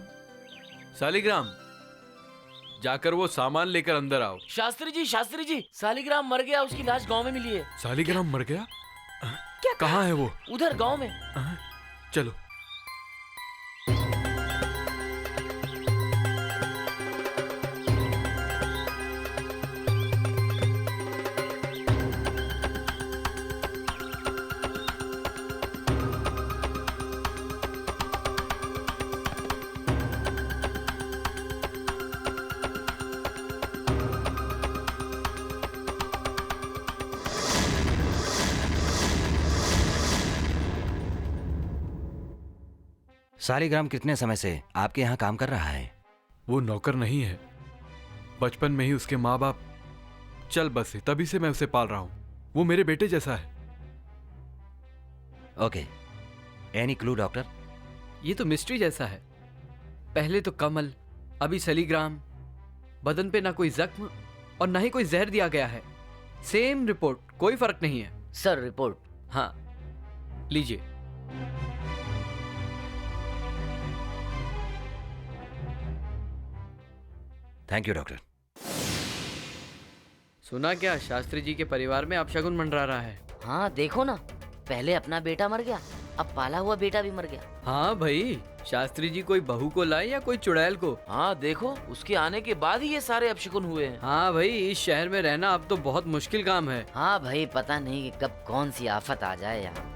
सालिग्राम, जाकर वो सामान लेकर अंदर आओ। शास्त्री जी, सालिग्राम मर गया, उसकी लाश गांव में मिली है। सालिग्राम मर गया? क्या कहाँ है वो? उधर गांव में। चलो। सालिग्राम कितने समय से आपके यहाँ काम कर रहा है? वो नौकर नहीं है, बचपन में ही उसके माँ बाप चल बसे, तभी से मैं उसे पाल रहा हूँ। वो मेरे बेटे जैसा है। Okay, any clue doctor? ये तो मिस्ट्री जैसा है। पहले तो कमल, अभी सालिग्राम। बदन पे ना कोई जख्म और ना ही कोई जहर दिया गया है। सेम रिपोर्ट, कोई फर्क नहीं है। Sir report? हाँ, लीजिए। Thank you doctor. सुना क्या, शास्त्री जी के परिवार में अपशगुन मंडरा रहा है? हाँ देखो ना, पहले अपना बेटा मर गया, अब पाला हुआ बेटा भी मर गया। हाँ भाई, शास्त्री जी कोई बहू को लाए या कोई चुड़ैल को? हाँ देखो, उसके आने के बाद ही ये सारे अपशगुन हुए हैं। हाँ भाई, इस शहर में रहना अब तो बहुत मुश्किल काम है। हाँ भाई, पता नहीं कि कब कौन सी आफत आ जाए यहाँ।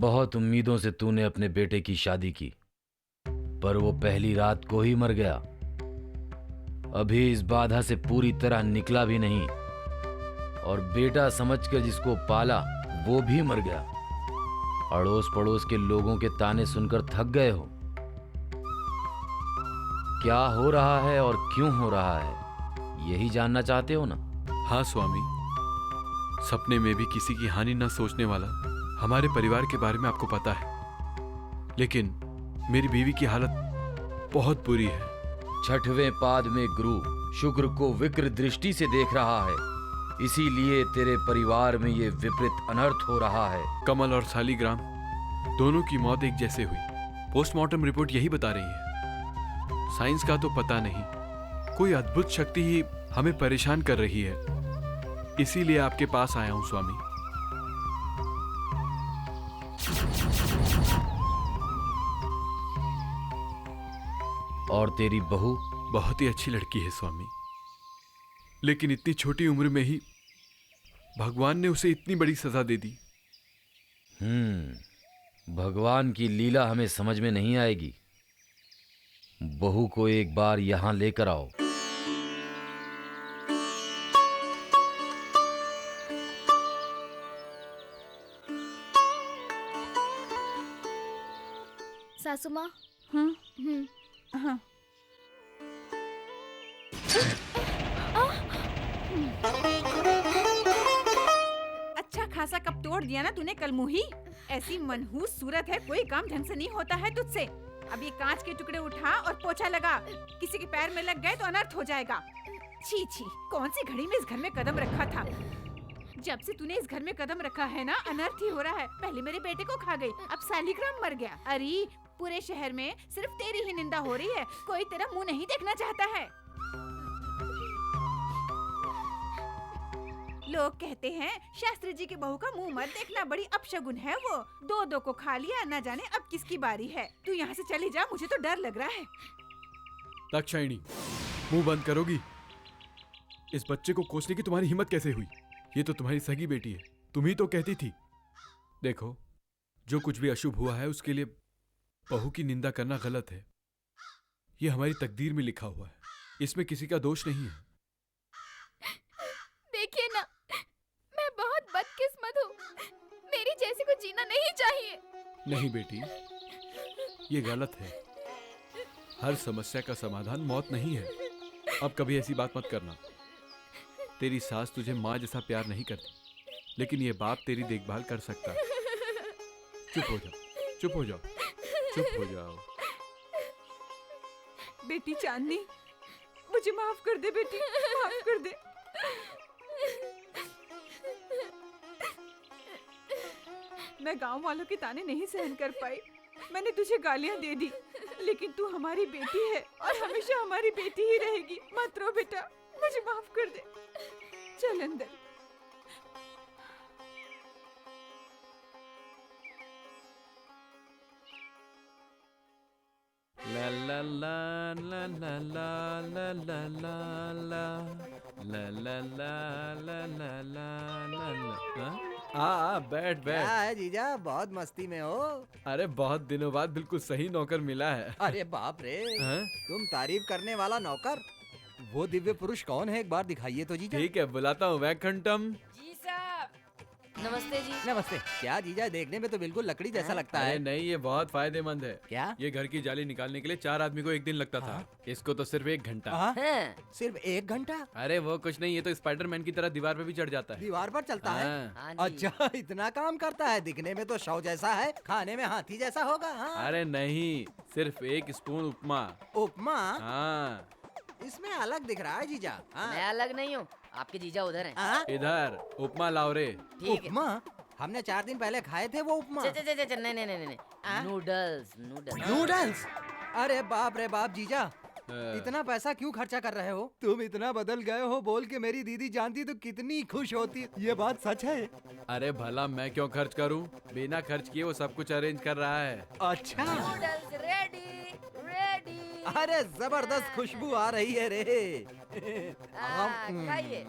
बहुत उम्मीदों से तूने अपने बेटे की शादी की, पर वो पहली रात को ही मर गया। अभी इस बाधा से पूरी तरह निकला भी नहीं, और बेटा समझकर जिसको पाला वो भी मर गया। अड़ोस पड़ोस के लोगों के ताने सुनकर थक गए हो। क्या हो रहा है और क्यों हो रहा है, यही जानना चाहते हो ना? हाँ स्वामी, सपने में भी किसी की हानि न सोचने वाला हमारे परिवार के बारे में आपको पता है, लेकिन मेरी बीवी की हालत बहुत बुरी है। छठवें पाद में गुरु शुक्र को विकृ दृष्टि से देख रहा है, इसीलिए तेरे परिवार में ये विपरीत अनर्थ हो रहा है। कमल और सालिग्राम दोनों की मौत एक जैसे हुई। पोस्टमार्टम रिपोर्ट यही बता रही है। साइंस का तो पता नहीं, कोई अद्भुत शक्ति ही हमें परेशान कर रही है, इसीलिए आपके पास आया हूं स्वामी। और तेरी बहू? बहुत ही अच्छी लड़की है स्वामी, लेकिन इतनी छोटी उम्र में ही भगवान ने उसे इतनी बड़ी सजा दे दी। भगवान की लीला हमें समझ में नहीं आएगी। बहू को एक बार यहां लेकर आओ। सासू माँ। हाँ। अच्छा खासा कब तोड़ दिया ना तूने कल मुही। ऐसी मनहूस सूरत है, कोई काम ढंग से नहीं होता है तुझसे। अब ये कांच के टुकड़े उठा और पोछा लगा। किसी के पैर में लग गए तो अनर्थ हो जाएगा। छी छी, कौन सी घड़ी में इस घर में कदम रखा था? जब से तूने इस घर में कदम रखा है ना, अनर्थ ही हो रहा है। पहले मेरे बेटे को खा गई, अब शालिग्राम मर गया। अरे पूरे शहर में सिर्फ तेरी ही निंदा हो रही है, कोई तेरा मुंह नहीं देखना चाहता है। लोग कहते हैं शास्त्री जी की बहू का मुंह मत देखना, बड़ी अपशगुन है वो। दो दो को खा लिया, न जाने अब किसकी बारी है। तू यहाँ से चली जा, मुझे तो डर लग रहा है। दाक्षायणी, मुंह बंद करोगी? इस बच्चे को कोसने की तुम्हारी हिम्मत कैसे हुई? ये तो तुम्हारी सगी बेटी है, तुम ही तो कहती थी। देखो, जो कुछ भी अशुभ हुआ है उसके लिए बहू की निंदा करना गलत है। ये हमारी तकदीर में लिखा हुआ है, इसमें किसी का दोष नहीं है। देखिए ना, मैं बहुत बदकिस्मत हूँ। मेरी जैसी को जीना नहीं चाहिए। नहीं बेटी, ये गलत है। हर समस्या का समाधान मौत नहीं है। अब कभी ऐसी बात मत करना। तेरी सास तुझे माँ जैसा प्यार नहीं करती, लेकिन ये बाप तेरी देखभाल कर सकता है। चुप हो जाओ, चुप हो जाओ, चुप हो जाओ। बेटी चांदनी, मुझे माफ कर दे बेटी, माफ कर दे। मैं गांव वालों के ताने नहीं सहन कर पाई, मैंने तुझे गालियां दे दी, लेकिन तू हमारी बेटी है और हमेशा हमारी बेटी ही रहेगी। मत रो बेटा, मुझे माफ कर दे। चल अंदर। ला ला ला ला ला ला ला ला ला ला ला ला ला ला ला ला। बैठ बैठ। क्या है जीजा, बहुत मस्ती में हो? अरे बहुत दिनों बाद बिल्कुल सही नौकर मिला है। अरे बाप रे, तुम तारीफ करने वाला नौकर। वो दिव्य पुरुष कौन है, एक बार दिखाइए तो जीजा। ठीक है, बुलाता हूँ। वैकुंठम जी साहब। नमस्ते जी। नमस्ते। क्या जीजा, देखने में तो बिल्कुल लकड़ी जैसा लगता अरे है। नहीं, ये बहुत फायदेमंद है। क्या? ये घर की जाली निकालने के लिए 4 आदमी को एक दिन लगता था, इसको तो सिर्फ 1 घंटा। सिर्फ 1 घंटा? अरे वो कुछ नहीं, ये तो स्पाइडरमैन की तरह दीवार पे भी चढ़ जाता है। दीवार पर चलता है? हाँ। अच्छा, इतना काम करता है। दिखने में तो शव जैसा है, खाने में हाथी जैसा होगा। हाँ। अरे नहीं, सिर्फ 1 स्पून उपमा। उपमा? हाँ। इसमें अलग दिख रहा है जीजा। मैं अलग नहीं हूँ, आपके जीजा उधर हैं। इधर उपमा लाओ रे। उपमा? हमने 4 दिन पहले खाए थे वो उपमा। नहीं। नूडल्स। नूडल्स? अरे बाप रे बाप जीजा, इतना पैसा क्यों खर्चा कर रहे हो? तुम इतना बदल गए हो बोल के मेरी दीदी जानती तो कितनी खुश होती। ये बात सच है? अरे भला मैं क्यों खर्च करूं? बिना खर्च किए वो सब कुछ अरेंज कर रहा है। अच्छा। Noodles ready. अरे जबरदस्त खुशबू आ रही है रे। खाइए।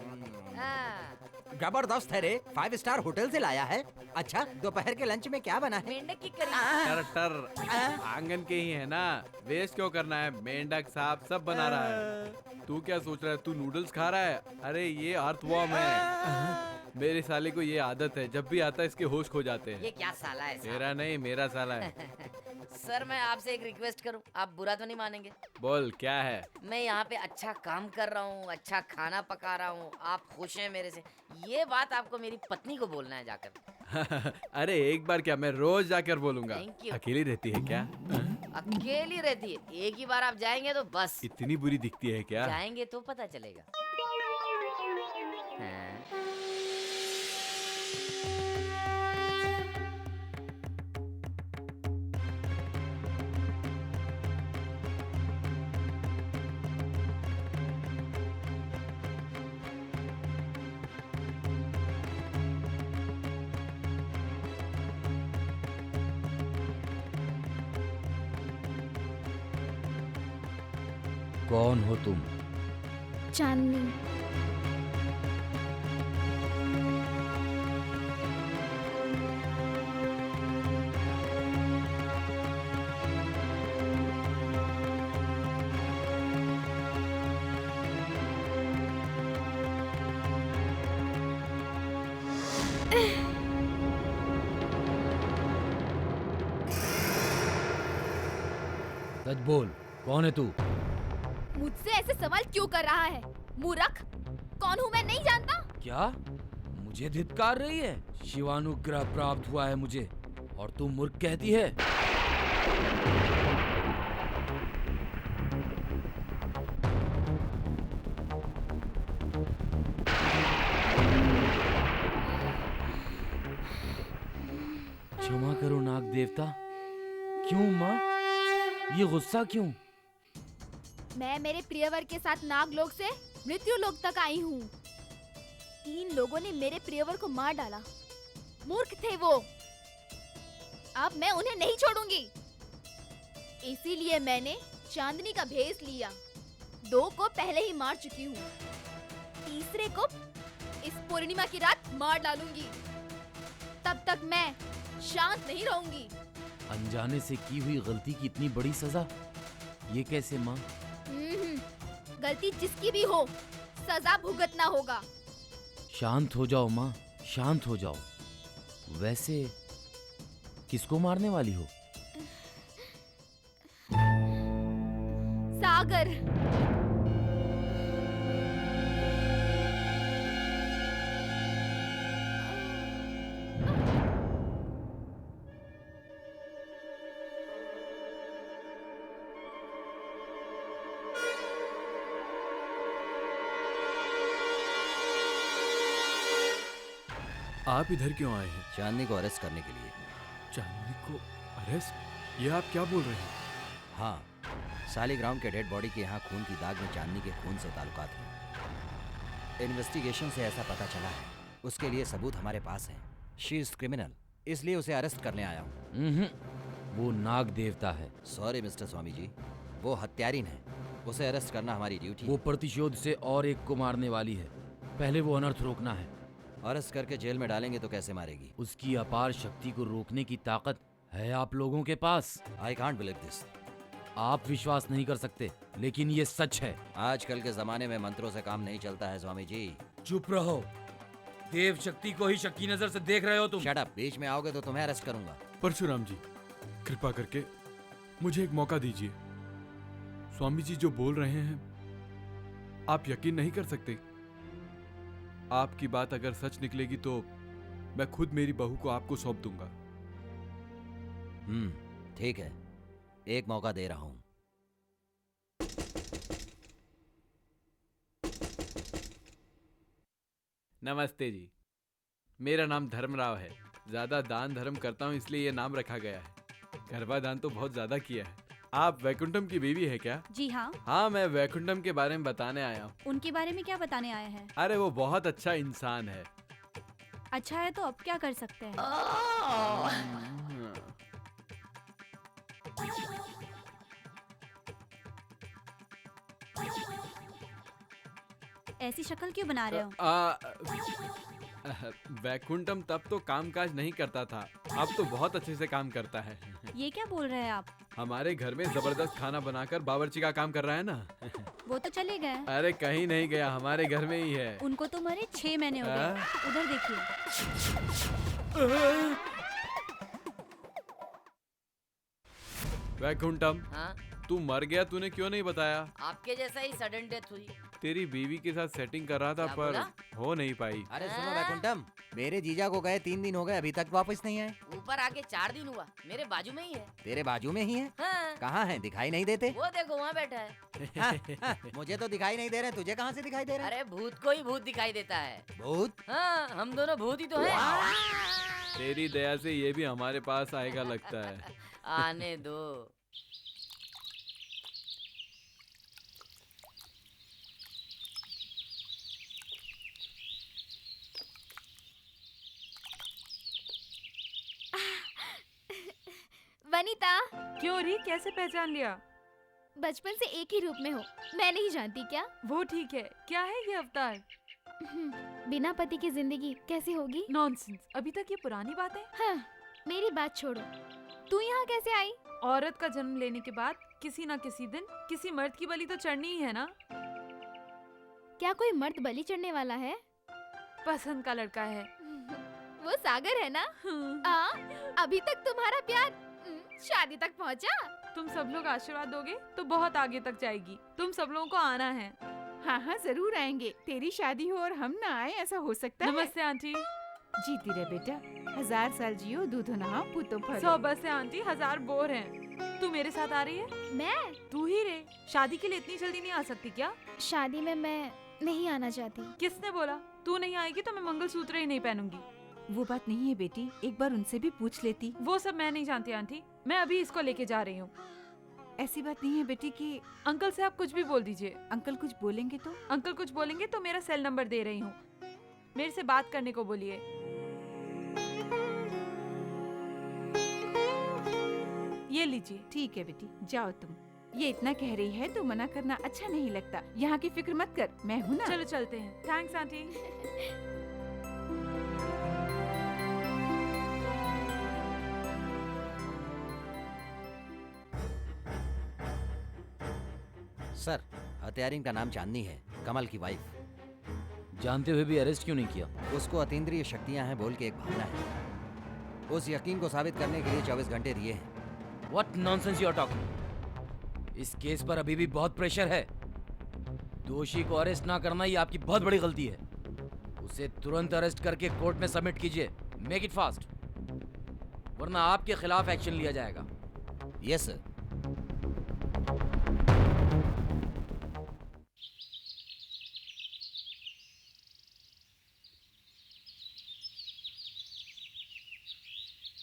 जबरदस्त है रे, 5 स्टार होटल से लाया है। अच्छा, दोपहर के लंच में क्या बना है? मेंढक की करी। टर आंगन के ही है ना, वेस्ट क्यों करना है? मेंढक सांप सब बना रहा है। तू क्या सोच रहा है, तू नूडल्स खा रहा है? अरे ये अर्थवॉर्म है। मेरे साले को ये आदत है, जब भी आता है इसके होश खो जाते हैं। ये क्या साला है? तेरा नहीं, मेरा साला है। सर, मैं आपसे एक रिक्वेस्ट करूं, आप बुरा तो नहीं मानेंगे? बोल, क्या है? मैं यहाँ पे अच्छा काम कर रहा हूँ, अच्छा खाना पका रहा हूँ, आप खुश हैं मेरे से। ये बात आपको मेरी पत्नी को बोलना है जाकर। अरे एक बार क्या, मैं रोज जाकर बोलूंगा। Thank you. अकेली रहती है क्या? अकेली रहती है, एक ही बार आप जाएंगे तो बस। इतनी बुरी दिखती है क्या? जाएंगे तो पता चलेगा। हाँ। कौन हो तुम? चांदनी। सच बोल, कौन है तू? मुझसे ऐसे सवाल क्यों कर रहा है? मूर्ख, कौन हूँ मैं नहीं जानता? क्या मुझे धिक्कार रही है? शिवानुग्रह प्राप्त हुआ है मुझे और तू मूर्ख कहती है? क्षमा करो नाग देवता। क्यों माँ, ये गुस्सा क्यों? मैं मेरे प्रियवर के साथ नागलोक से मृत्यु लोक तक आई हूँ। 3 लोगों ने मेरे प्रियवर को मार डाला। मूर्ख थे वो। अब मैं उन्हें नहीं छोड़ूंगी। इसीलिए मैंने चांदनी का भेष लिया। 2 को पहले ही मार चुकी हूँ। तीसरे को इस पूर्णिमा की रात मार डालूंगी। तब तक मैं शांत नहीं रहूंगी। अनजाने से की हुई गलती की इतनी बड़ी सजा, ये कैसे माँ? गलती जिसकी भी हो, सजा भुगतना होगा। शांत हो जाओ माँ, शांत हो जाओ। वैसे किसको मारने वाली हो? सागर। आप इधर क्यों आए हैं? चांदनी को अरेस्ट करने के लिए। चांदनी को अरेस्ट? ये आप क्या बोल रहे हैं? हाँ, सालिग्राम के डेड बॉडी के यहाँ खून की दाग में चांदनी के खून से ताल्लुकात हैं। इन्वेस्टिगेशन से ऐसा पता चला है। उसके लिए सबूत हमारे पास हैं। शी इज क्रिमिनल, इसलिए उसे अरेस्ट करने आया हूँ। वो नाग देवता है। सॉरी मिस्टर स्वामी जी, वो हत्यारिन है। उसे अरेस्ट करना हमारी ड्यूटी। वो प्रतिशोध से और एक को मारने वाली है। पहले वो अनर्थ रोकना है। अरेस्ट करके जेल में डालेंगे तो कैसे मारेगी? उसकी अपार शक्ति को रोकने की ताकत है आप लोगों के पास। I can't believe this. आप विश्वास नहीं कर सकते, लेकिन ये सच है। आजकल के जमाने में मंत्रों से काम नहीं चलता है स्वामी जी। चुप रहो। देव शक्ति को ही शक की नजर से देख रहे हो तुम। शट अप, बीच में आओगे तो तुम्हें अरेस्ट करूंगा। परशुराम जी, कृपा करके मुझे एक मौका दीजिए। स्वामी जी जो बोल रहे हैं आप यकीन नहीं कर सकते। आपकी बात अगर सच निकलेगी तो मैं खुद मेरी बहू को आपको सौंप दूंगा। ठीक है, एक मौका दे रहा हूं। नमस्ते जी, मेरा नाम धर्मराव है। ज्यादा दान धर्म करता हूँ इसलिए ये नाम रखा गया है। गर्भाधान तो बहुत ज्यादा किया है। आप वैकुंठम की बीवी है क्या? जी हाँ। हाँ, मैं वैकुंठम के बारे में बताने आया हूँ। उनके बारे में क्या बताने आए हैं? अरे वो बहुत अच्छा इंसान है। अच्छा है तो अब क्या कर सकते हैं? ऐसी शक्ल क्यों बना रहे हो? वैकुंठम तब तो कामकाज नहीं करता था, अब तो बहुत अच्छे से काम करता है। ये क्या बोल रहे हैं आप? हमारे घर में जबरदस्त खाना बनाकर बावर्ची का काम कर रहा है ना। वो तो चले गए। अरे कहीं नहीं गया, हमारे घर में ही है। उनको तो मरे 6 महीने हो गए। उधर देखिए। वैकुंठम, हाँ? तू मर गया, तूने क्यों नहीं बताया? आपके जैसा ही सडन डेथ हुई। तेरी बीवी के साथ सेटिंग कर रहा था पर हो नहीं पाई। अरे सुनो वैकुंठम, मेरे जीजा को गए 3 दिन हो गए, अभी तक वापस नहीं आए। ऊपर आके 4 दिन हुआ, मेरे बाजू में ही है। तेरे बाजू में ही है? हाँ। कहाँ है? दिखाई नहीं देते। वो देखो वहाँ बैठा है। मुझे तो दिखाई नहीं दे रहे, तुझे कहाँ से दिखाई दे रहे? अरे भूत को ही भूत दिखाई देता है। भूत? हाँ, हम दोनों भूत ही तो हैं। तेरी दया से ये भी हमारे पास आएगा लगता है। आने दो। वनीता। क्यों री, कैसे पहचान लिया? बचपन से एक ही रूप में हो, मैं नहीं जानती क्या? वो ठीक है, क्या है ये अवतार? बिना पति की जिंदगी कैसी होगी? नॉनसेंस, अभी तक ये पुरानी बात है। हाँ, मेरी बात छोड़ो, तू यहाँ कैसे आई? औरत का जन्म लेने के बाद किसी न किसी दिन किसी मर्द की बलि तो चढ़नी ही है ना। क्या कोई मर्द बलि चढ़ने वाला है? पसंद का लड़का है। वो सागर है ना? अभी तक तुम्हारा प्यार शादी तक पहुंचा? तुम सब लोग आशीर्वाद दोगे तो बहुत आगे तक जाएगी। तुम सब लोगों को आना है। हाँ हाँ जरूर आएंगे। तेरी शादी हो और हम ना आए, ऐसा हो सकता है? नमस्ते आंटी। जीती रहे बेटा, 1000 साल जियो, दूधो नहाओ, पुतो फलो। 100 बस है आंटी, 1000 बोर हैं। तू मेरे साथ आ रही है? मैं? तू ही रे। शादी के लिए इतनी जल्दी नहीं आ सकती क्या? शादी में मैं नहीं आना चाहती। किसने बोला? तू नहीं आएगी तो मैं मंगलसूत्र ही नहीं पहनूंगी। वो बात नहीं है बेटी, एक बार उनसे भी पूछ लेती। वो सब मैं नहीं जानती आंटी, मैं अभी इसको लेके जा रही हूँ। ऐसी बात नहीं है बेटी कि अंकल से आप कुछ भी बोल दीजिए। अंकल कुछ बोलेंगे तो? अंकल कुछ बोलेंगे तो मेरा सेल नंबर दे रही हूँ, मेरे से बात करने को बोलिए। ये लीजिए। ठीक है बेटी, जाओ तुम। ये इतना कह रही है तो मना करना अच्छा नहीं लगता। यहाँ की फिक्र मत कर, मैं हूँ ना। चलो चलते हैं। Thanks aunty. सर, हत्यारिन का नाम चांदनी है, कमल की वाइफ। जानते हुए भी अरेस्ट क्यों नहीं किया? उसको अतीन्द्रिय शक्तियां हैं बोल के एक भावना है। उस यकीन को साबित करने के लिए 24 घंटे दिए हैं। What nonsense you are talking? इस केस पर अभी भी बहुत प्रेशर है। दोषी को अरेस्ट ना करना ये आपकी बहुत बड़ी गलती है। उसे तुरंत अरेस्ट करके कोर्ट में सबमिट कीजिए। मेक इट फास्ट, वरना आपके खिलाफ एक्शन लिया जाएगा। Yes sir.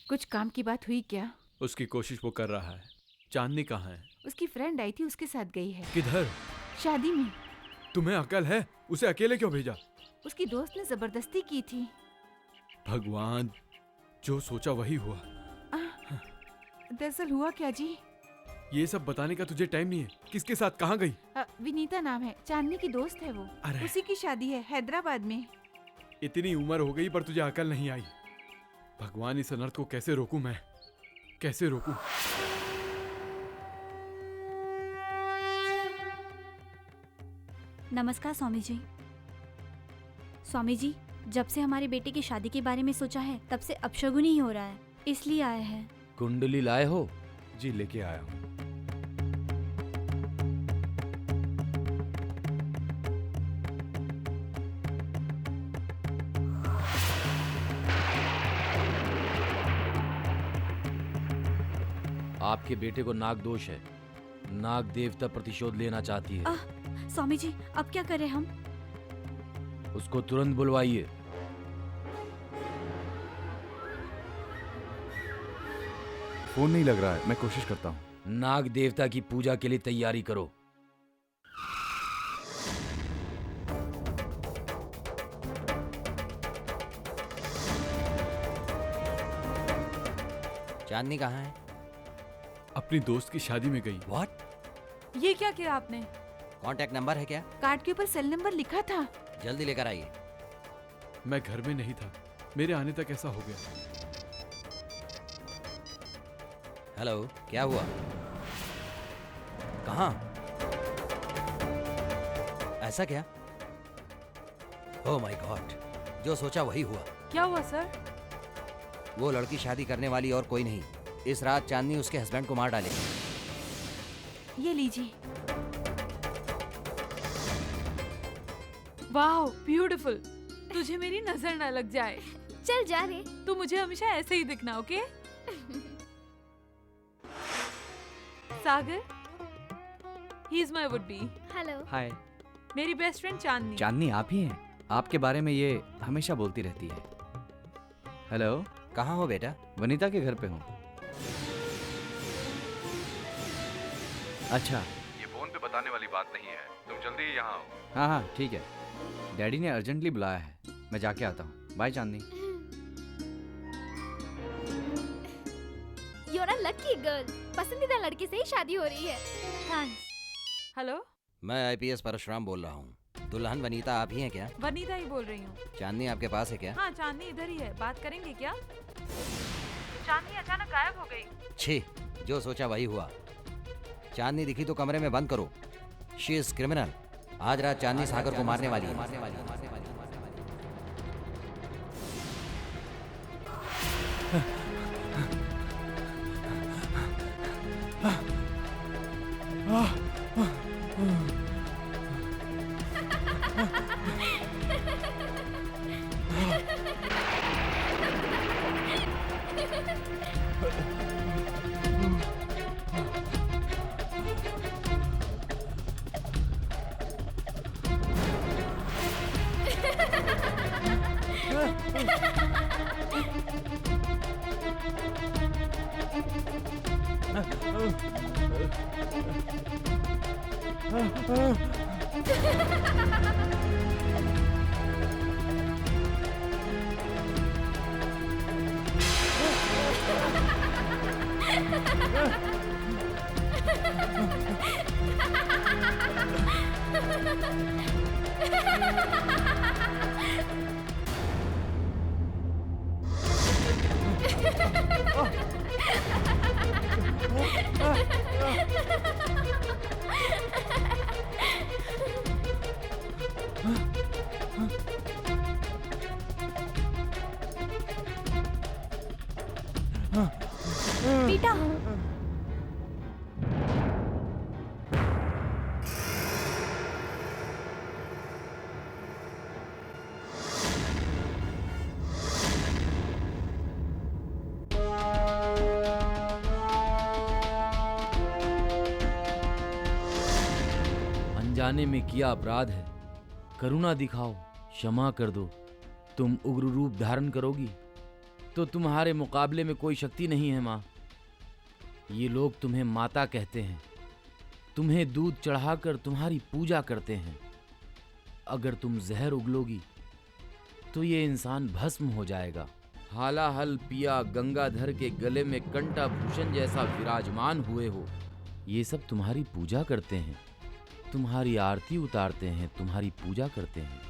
कुछ काम की बात हुई क्या? उसकी कोशिश वो कर रहा है। चांदनी कहाँ है? उसकी फ्रेंड आई थी, उसके साथ गई है। किधर? शादी में। तुम्हें अकल है? उसे अकेले क्यों भेजा? उसकी दोस्त ने जबरदस्ती की थी। भगवान, जो सोचा वही हुआ। दरअसल हुआ क्या जी? ये सब बताने का तुझे टाइम नहीं है। किसके साथ कहाँ गई? विनीता नाम है, चांदनी की दोस्त है वो। उसी की शादी है हैदराबाद में। इतनी उम्र हो गई पर तुझे अकल नहीं आई। भगवान, इस अनर्थ को कैसे रोकूं मैं? कैसे रोकूं? नमस्कार स्वामी जी। स्वामी जी, जब से हमारी बेटी की शादी के बारे में सोचा है तब से अपशगुन ही हो रहा है, इसलिए आए हैं। कुंडली लाए हो? जी, लेके आया हूँ। आपके बेटे को नाग दोष है। नाग देवता प्रतिशोध लेना चाहती है। स्वामी जी, अब क्या करें हम? उसको तुरंत बुलवाइए। फोन नहीं लग रहा है, मैं कोशिश करता हूँ। नाग देवता की पूजा के लिए तैयारी करो। चांदनी कहाँ है? अपनी दोस्त की शादी में गई। What? ये क्या किया आपने? कांटेक्ट नंबर है क्या? कार्ड के ऊपर सेल नंबर लिखा था। जल्दी लेकर आइए। मैं घर में नहीं था, मेरे आने तक ऐसा हो गया। हेलो, क्या हुआ? कहाँ? ऐसा क्या? ओह माय गॉड, जो सोचा वही हुआ। क्या हुआ सर? वो लड़की शादी करने वाली और कोई नहीं। इस रात चांदनी उसके हस्बैंड को मार डालेगी। ये लीजिए। वाह, ब्यूटीफुल। तुझे मेरी नजर न लग जाए। चल जा रे। तू मुझे हमेशा ऐसे ही दिखना, okay? Sagar, he is my would be. Hello. Hi. मेरी बेस्ट फ्रेंड चांदनी। चांदनी आप ही हैं? आपके बारे में ये हमेशा बोलती रहती है। हेलो। कहाँ हो बेटा? वनीता के घर पे हूँ। अच्छा, ये फोन पे बताने वाली बात नहीं है, तुम जल्दी ही यहाँ आओ। हाँ हाँ ठीक है। डैडी ने अर्जेंटली बुलाया है, मैं जाके आता हूँ। Bye Chandni. You're a lucky girl। पसंदीदा लड़के से ही शादी हो रही है। थैंक्स। हेलो, मैं आईपीएस परशुराम बोल रहा हूँ। दुल्हन वनीता आप ही हैं क्या? वनीता ही बोल रही हूँ। चांदनी आपके पास है क्या? हाँ, चांदनी इधर ही है। बात करेंगे क्या? चांदनी अचानक गायब हो गई। छी, जो सोचा वही हुआ। चांदनी दिखी तो कमरे में बंद करो। She is criminal. आज रात चांदनी सागर को मारने वाली है। बेटा, अनजाने में किया अपराध है, करुणा दिखाओ, क्षमा कर दो। तुम उग्र रूप धारण करोगी तो तुम्हारे मुकाबले में कोई शक्ति नहीं है माँ। ये लोग तुम्हें माता कहते हैं, तुम्हें दूध चढ़ाकर तुम्हारी पूजा करते हैं। अगर तुम जहर उगलोगी तो ये इंसान भस्म हो जाएगा। हालाहल पिया गंगाधर के गले में कंठा भूषण जैसा विराजमान हुए हो। ये सब तुम्हारी पूजा करते हैं, तुम्हारी आरती उतारते हैं, तुम्हारी पूजा करते हैं।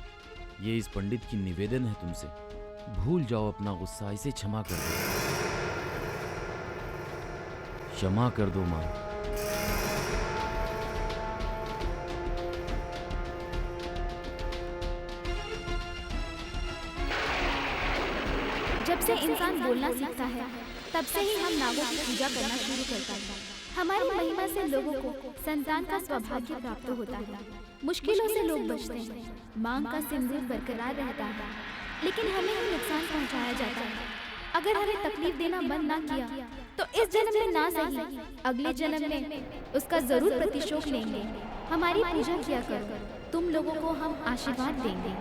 ये इस पंडित की निवेदन है तुमसे, भूल जाओ अपना गुस्सा, इसे क्षमा कर दो, क्षमा कर दो माँ। जब से इंसान बोलना सीखता है तब से ही हम नागों की पूजा करना शुरू करता है। हमारी महिमा से लोगों को संतान का सौभाग्य प्राप्त होता है, मुश्किलों से लोग बचते हैं, मांग का सिंदूर बरकरार रहता है, लेकिन हमें ही नुकसान पहुंचाया जाता है। अगर हमें तकलीफ देना बंद ना किया तो इस जन्म में ना सही, अगले जन्म में उसका जरूर प्रतिशोध लेंगे। हमारी पूजा किया करो, तुम लोगों को हम आशीर्वाद देंगे।